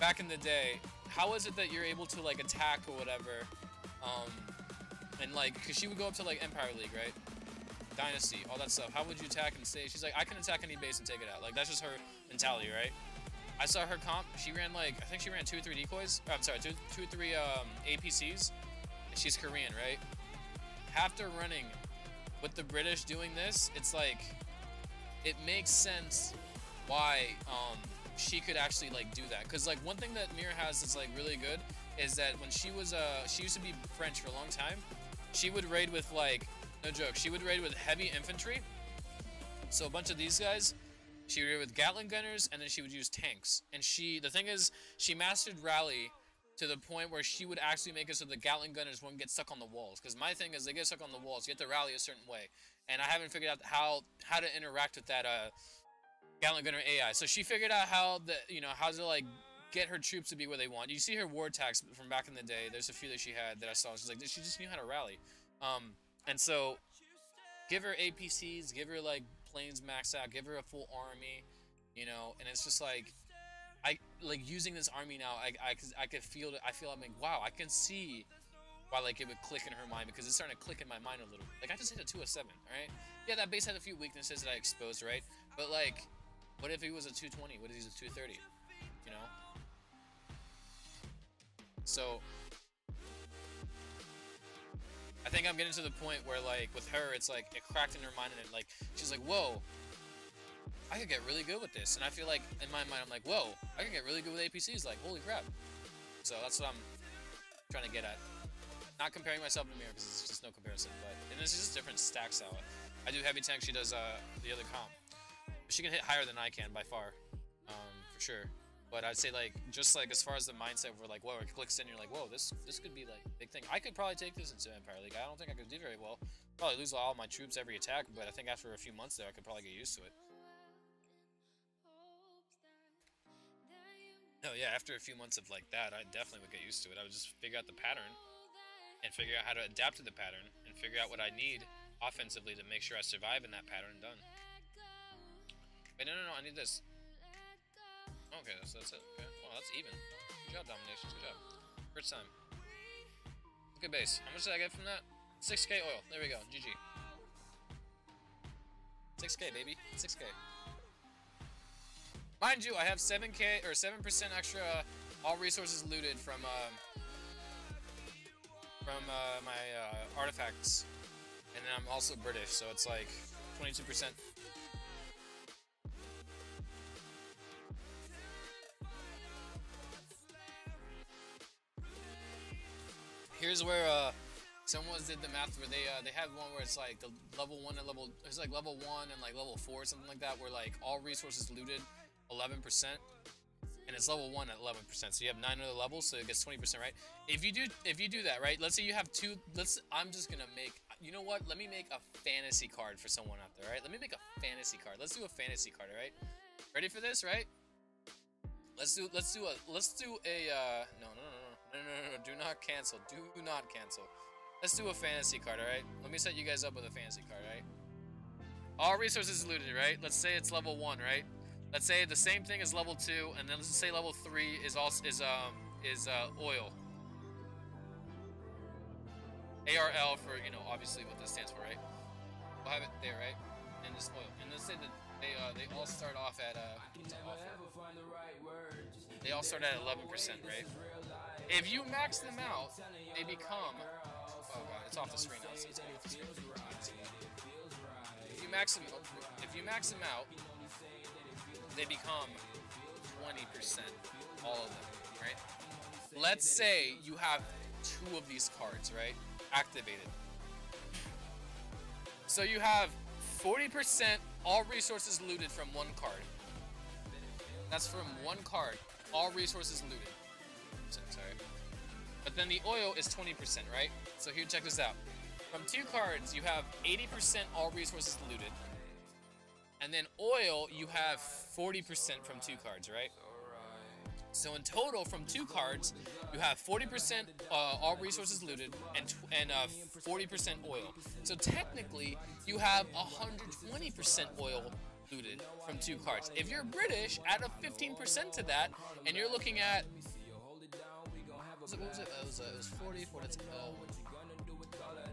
back in the day, how is it that you're able to, like, attack or whatever, and, like, because she would go up to, like, Empire League, right? Dynasty, all that stuff. How would you attack and stay? She's like, I can attack any base and take it out. Like, that's just her mentality, right? I saw her comp. She ran, like, I think she ran 2 or 3 decoys. Oh, I'm sorry, 2 or 3 APCs. And she's Korean, right? After running with the British doing this, it's like, it makes sense why she could actually, like, do that. Because, like, one thing that Mira has that's, like, really good is that when she was she used to be French for a long time, she would raid with, like, no joke, she would raid with heavy infantry. So a bunch of these guys, she would raid with Gatling gunners, and then she would use tanks. And the thing is, she mastered rally to the point where she would actually make it so the Gatling gunners wouldn't get stuck on the walls. Because my thing is, they get stuck on the walls, you have to rally a certain way. And I haven't figured out how to interact with that Gatling gunner AI. So she figured out how to, like, get her troops to be where they want. You see her war attacks from back in the day. There's a few that she had that I saw. She's like, she just knew how to rally. And so, give her APCs, give her, like, planes maxed out, give her a full army, you know, and it's just like, like, using this army now, I could feel it. I feel, I'm like, wow, I can see why, like, it would click in her mind, because it's starting to click in my mind a little. Like, I just hit a 207, alright? Yeah, that base had a few weaknesses that I exposed, right? But, like, what if he was a 220? What if he's a 230? You know? So, I think I'm getting to the point where, like, with her, it's like, it cracked in her mind, and it, like, she's like, whoa, I could get really good with this. And I feel like, in my mind, I'm like, whoa, I could get really good with APCs, like, holy crap. So that's what I'm trying to get at. Not comparing myself to Mira, because it's just no comparison, but, and this is just different stacks out. I do heavy tank, she does, the other comp. She can hit higher than I can, by far, for sure. But I'd say, like, just, like, as far as the mindset, we're like, whoa, it clicks in, you're like, whoa, this could be, like, a big thing. I could probably take this into Empire League. I don't think I could do very well. Probably lose all my troops every attack, but I think after a few months there, I could probably get used to it. No, yeah, after a few months of, like, that, I definitely would get used to it. I would just figure out the pattern, and figure out how to adapt to the pattern, and figure out what I need offensively to make sure I survive in that pattern, and done. Wait, no, I need this. Okay, so that's it. Okay. Wow, that's even. Good job, Dominations. Good job. First time. Good base. How much did I get from that? 6k oil. There we go. GG. 6k, baby. 6k. Mind you, I have 7k or 7% extra all resources looted from my artifacts, and then I'm also British, so it's like 22%. Here's where someone did the math where they had one where it's like the level 1 and level, it's like level 1 and like level 4 or something like that, where like all resources looted 11%, and it's level 1 at 11%. So you have 9 other levels, so it gets 20%, right? If you do that, right? Let's say you have two. I'm just gonna make. You know what? Let me make a fantasy card for someone out there, right? Let me make a fantasy card. Let's do a fantasy card, all right? Ready for this, right? Let's do a no, do not cancel. Do not cancel. Let's do a fantasy card, alright? Let me set you guys up with a fantasy card, right? All resources looted, right? Let's say it's level 1, right? Let's say the same thing as level 2, and then let's say level 3 is oil. ARL for, you know, obviously what this stands for, right? We'll have it there, right? And this oil. And let's say that they all start off at they all start at 11%, right? If you max them out, they become, oh god, it's off the screen now, so it's off the screen. If you max them out, they become 20%, all of them, right? Let's say you have 2 of these cards, right? Activated. So you have 40% all resources looted from 1 card. That's from 1 card. All resources looted. Sorry. But then the oil is 20%, right? So here, check this out. From 2 cards, you have 80% all resources looted. And then oil, you have 40% from 2 cards, right? So in total, from 2 cards, you have 40% all resources looted and 40% oil. So technically, you have 120% oil looted from 2 cards. If you're British, add a 15% to that, and you're looking at, what was it? It was 40,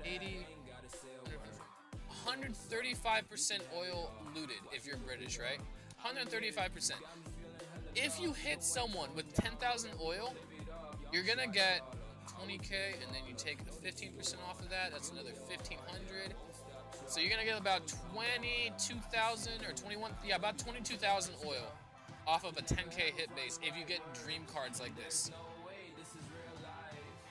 80, 135% oil looted if you're British, right? 135%. If you hit someone with 10,000 oil, you're gonna get 20k, and then you take the 15% off of that. That's another 1,500. So you're gonna get about 22,000 or 21. Yeah, about 22,000 oil off of a 10k hit base if you get dream cards like this.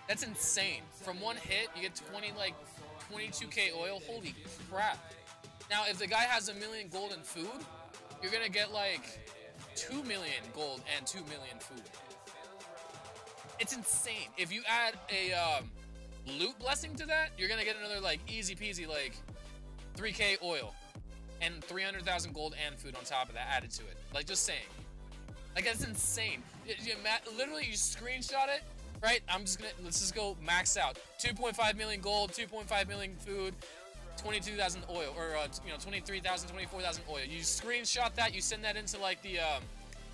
That's insane. From one hit, you get 22k oil. Holy crap! Now, if the guy has 1 million gold and food, you're gonna get like 2 million gold and 2 million food. It's insane. If you add a loot blessing to that, you're gonna get another like easy peasy like 3k oil and 300,000 gold and food on top of that added to it. Like, just saying. Like, that's insane. Literally, you screenshot it, right? Let's just go max out. 2.5 million gold, 2.5 million food, 22,000 oil, or 23,000, 24,000 oil. You screenshot that, you send that into like the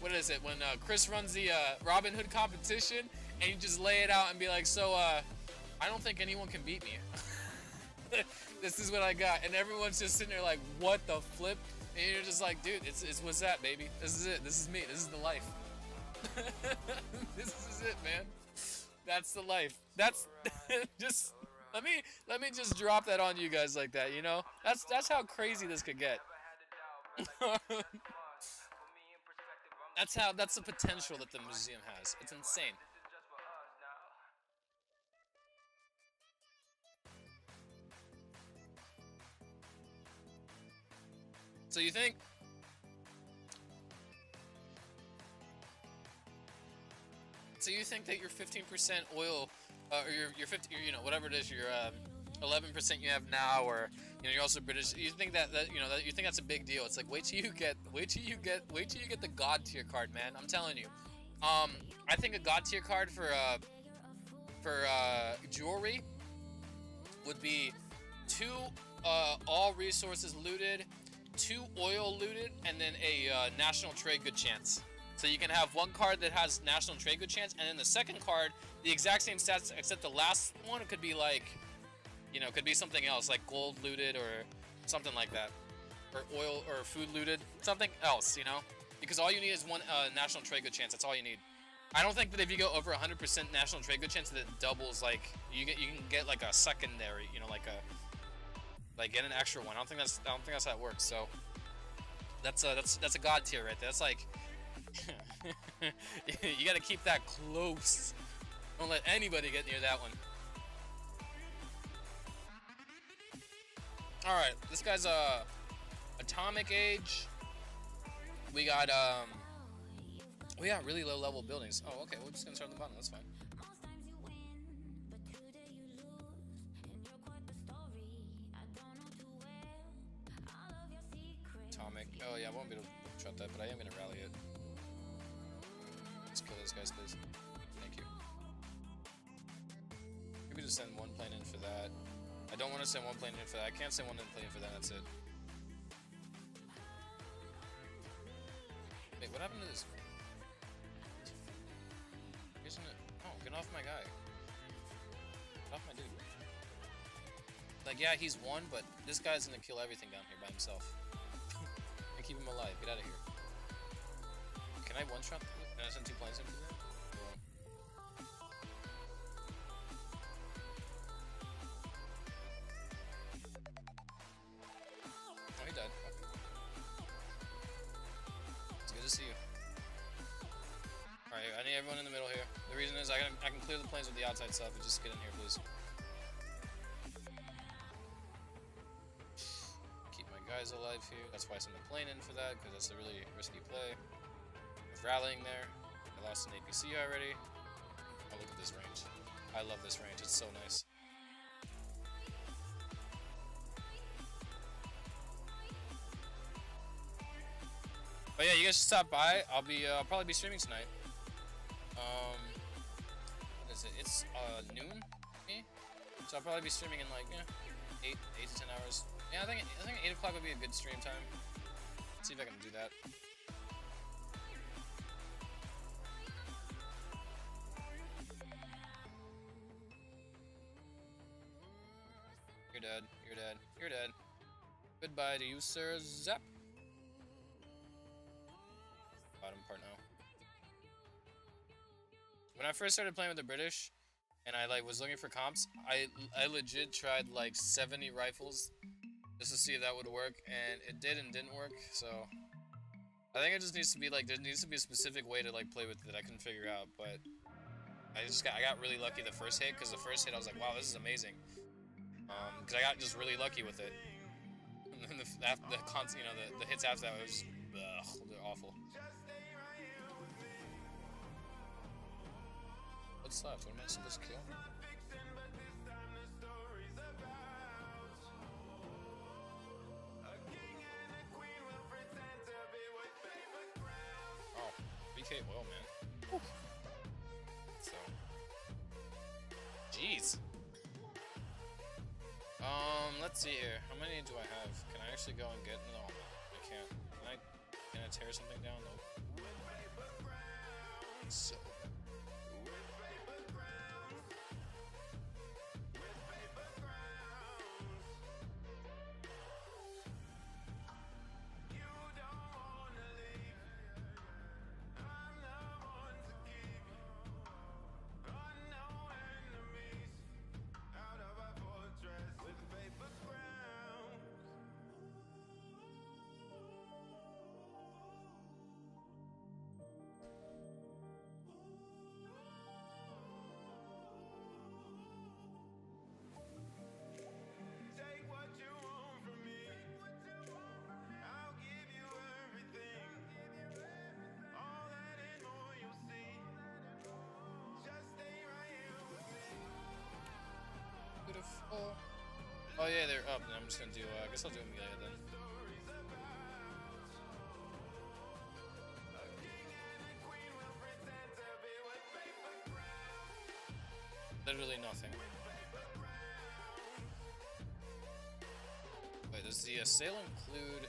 what is it, when Chris runs the Robin Hood competition, and you just lay it out and be like, so I don't think anyone can beat me. This is what I got, and everyone's just sitting there like, what the flip? And you're just like, dude, it's what's that, baby? This is it. This is me. This is the life. This is it, man. That's the life. That's just let me just drop that on you guys like that, you know? That's how crazy this could get. That's the potential that the museum has. It's insane. So you think that your 15% oil, or your 50, you know, whatever it is, your 11% you have now, or you know, you're also British. You think that you think that's a big deal? It's like, wait till you get the God tier card, man. I'm telling you. I think a God tier card for jewelry would be 2 all resources looted, 2 oil looted, and then a national trade good chance. So you can have one card that has national trade good chance, and then the second card, the exact same stats, except the last one could be like, you know, could be something else, like gold looted or something like that, or oil or food looted, something else, you know, because all you need is one national trade good chance. That's all you need. I don't think that if you go over 100% national trade good chance, that it doubles. Like you can get like a secondary, you know, like get an extra one. I don't think that's how it works. So that's a God tier right there. That's like you got to keep that close. Don't let anybody get near that one. All right, this guy's Atomic Age. We got really low level buildings. Oh, okay, we're just gonna start at the bottom. That's fine. Atomic. Oh yeah, I won't be able to shut that, but I am gonna rally it. Let's kill those guys, please. Thank you. Maybe just send one plane in for that. I don't want to send one plane in for that. I can't send one plane in for that. That's it. Wait, what happened to this? Isn't it? Oh, get off my guy. Get off my dude. Like, yeah, he's one, but this guy's gonna kill everything down here by himself. And keep him alive. Get out of here. Can I one-shot? Can I send 2 planes in for that? Cool. Oh, he died. Okay. It's good to see you. Alright, I need everyone in the middle here. The reason is I can clear the planes with the outside stuff, but just get in here, please. Keep my guys alive here. That's why I sent the plane in for that, because that's a really risky play. With rallying there. I lost an APC already. Oh, look at this range. I love this range. It's so nice. But yeah, you guys should stop by. I'll probably be streaming tonight. What is it? It's noon, me. So I'll probably be streaming in like 8 to 10 hours. Yeah, I think 8 o'clock would be a good stream time. Let's see if I can do that. You're dead. You're dead. You're dead. Goodbye to you, Sir Zap. Bottom part now. When I first started playing with the British, and I like was looking for comps, I legit tried like 70 rifles just to see if that would work, and it did and didn't work. So I think it just needs to be like there needs to be a specific way to like play with it that I couldn't figure out. But I got really lucky the first hit, because the first hit I was like, wow, this is amazing. Because I got just really lucky with it. And then the hits after that was they're awful. What's left? What am I supposed to kill? Oh, BK well, man. Whew. So, jeez. Let's see here. How many do I have? Can I actually go and get? No, I can't. Can I tear something down? Nope. So. Oh yeah, they're up. And I'm just gonna do. I guess I'll do Amelia then. Literally nothing. Wait, does the sale include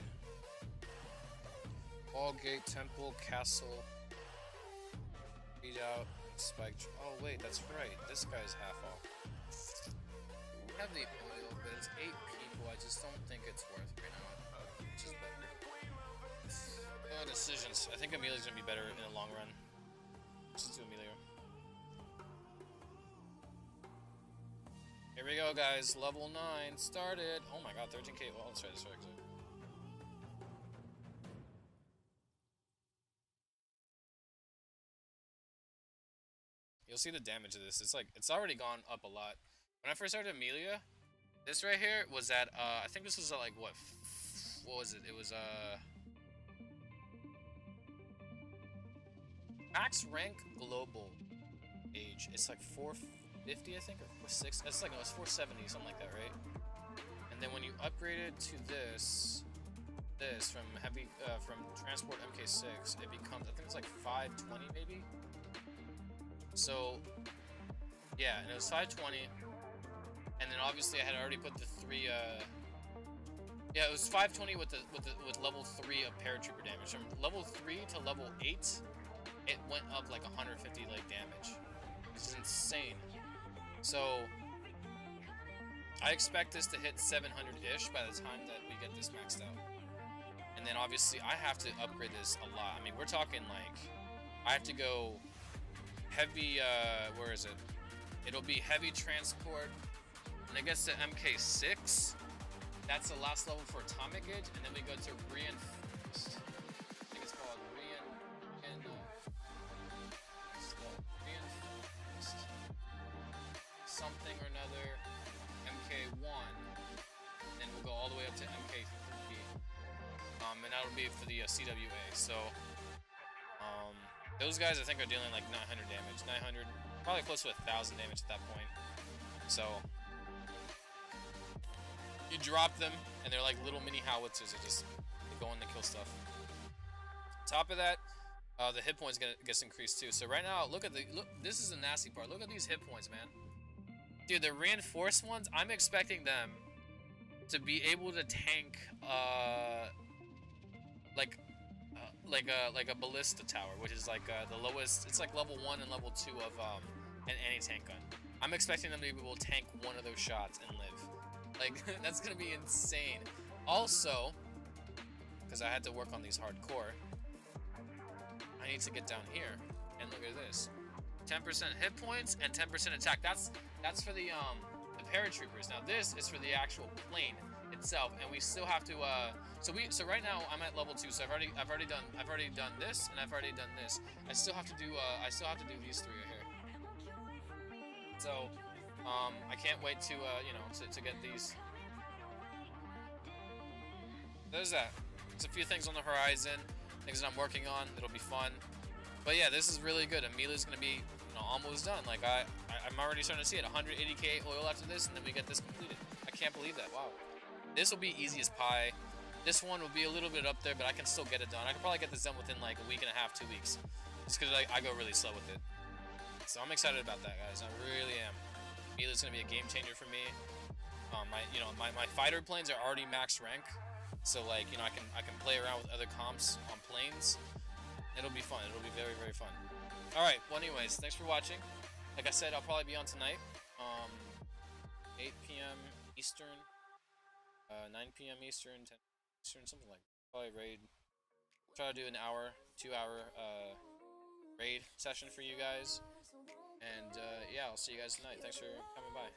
Wall Gate, Temple, Castle, Beat Out, Spike? Oh wait, that's right. This guy's half off. I have the oil, but it's 8 people. I just don't think it's worth right now. Which is better. Decisions. I think Amelia's gonna be better in the long run. Let's just do Amelia. Here we go, guys. Level 9 started. Oh my god, 13k. Well, let's try this right. You'll see the damage of this. It's like, it's already gone up a lot. When I first started Amelia, this right here was at, I think this was at like, what was it? It was, max rank global age. It's like 450, I think, or 460. It's like, no, it's 470, something like that, right? And then when you upgrade it to this from heavy, from transport MK6, it becomes, I think it's like 520 maybe? So, yeah, and it was 520. And then obviously I had already put the 3 yeah, it was 520 with level 3 of paratrooper damage. From level 3 to level 8, it went up like 150 like damage. This is insane. So I expect this to hit 700-ish by the time that we get this maxed out. And then obviously I have to upgrade this a lot. I mean, we're talking like I have to go heavy where is it? It'll be heavy transport. And I guess the MK6, that's the last level for atomic age, and then we go to reinforced. I think it's called reinforced something or another, MK1, and then we'll go all the way up to MK3, and that'll be for the CWA. So those guys I think are dealing like 900 damage, 900, probably close to 1,000 damage at that point. So you drop them, and they're like little mini howitzers that just go in to kill stuff. Top of that, the hit points gets increased too. So right now, look. This is the nasty part. Look at these hit points, man. Dude, the reinforced ones, I'm expecting them to be able to tank like a ballista tower, which is like the lowest. It's like level 1 and level 2 of an anti-tank gun. I'm expecting them to be able to tank one of those shots and live. Like that's gonna be insane. Also, because I had to work on these hardcore, I need to get down here and look at this. 10% hit points and 10% attack. That's for the paratroopers. Now this is for the actual plane itself, and we still have to so right now I'm at level 2, so I've already done this, and I've already done this. I still have to do these 3 right here. So I can't wait to you know, to get these. There's that. There's a few things on the horizon, things that I'm working on. It'll be fun. But yeah, this is really good. Amelia's gonna be, you know, almost done. Like I'm already starting to see it. 180k oil after this, and then we get this completed. I can't believe that. Wow. This will be easy as pie. This one will be a little bit up there, but I can still get it done. I can probably get this done within like a week and a half, 2 weeks, just because I go really slow with it. So I'm excited about that, guys. I really am. Amelia's gonna be a game changer for me. My fighter planes are already max rank, so like, you know, I can play around with other comps on planes. It'll be fun. It'll be very, very fun. All right. Well, anyways, thanks for watching. Like I said, I'll probably be on tonight, 8 p.m. Eastern, 9 p.m. Eastern, 10 Eastern, something like that. Probably raid. Try to do an hour, 2-hour raid session for you guys. And yeah, I'll see you guys tonight. Thanks for coming by.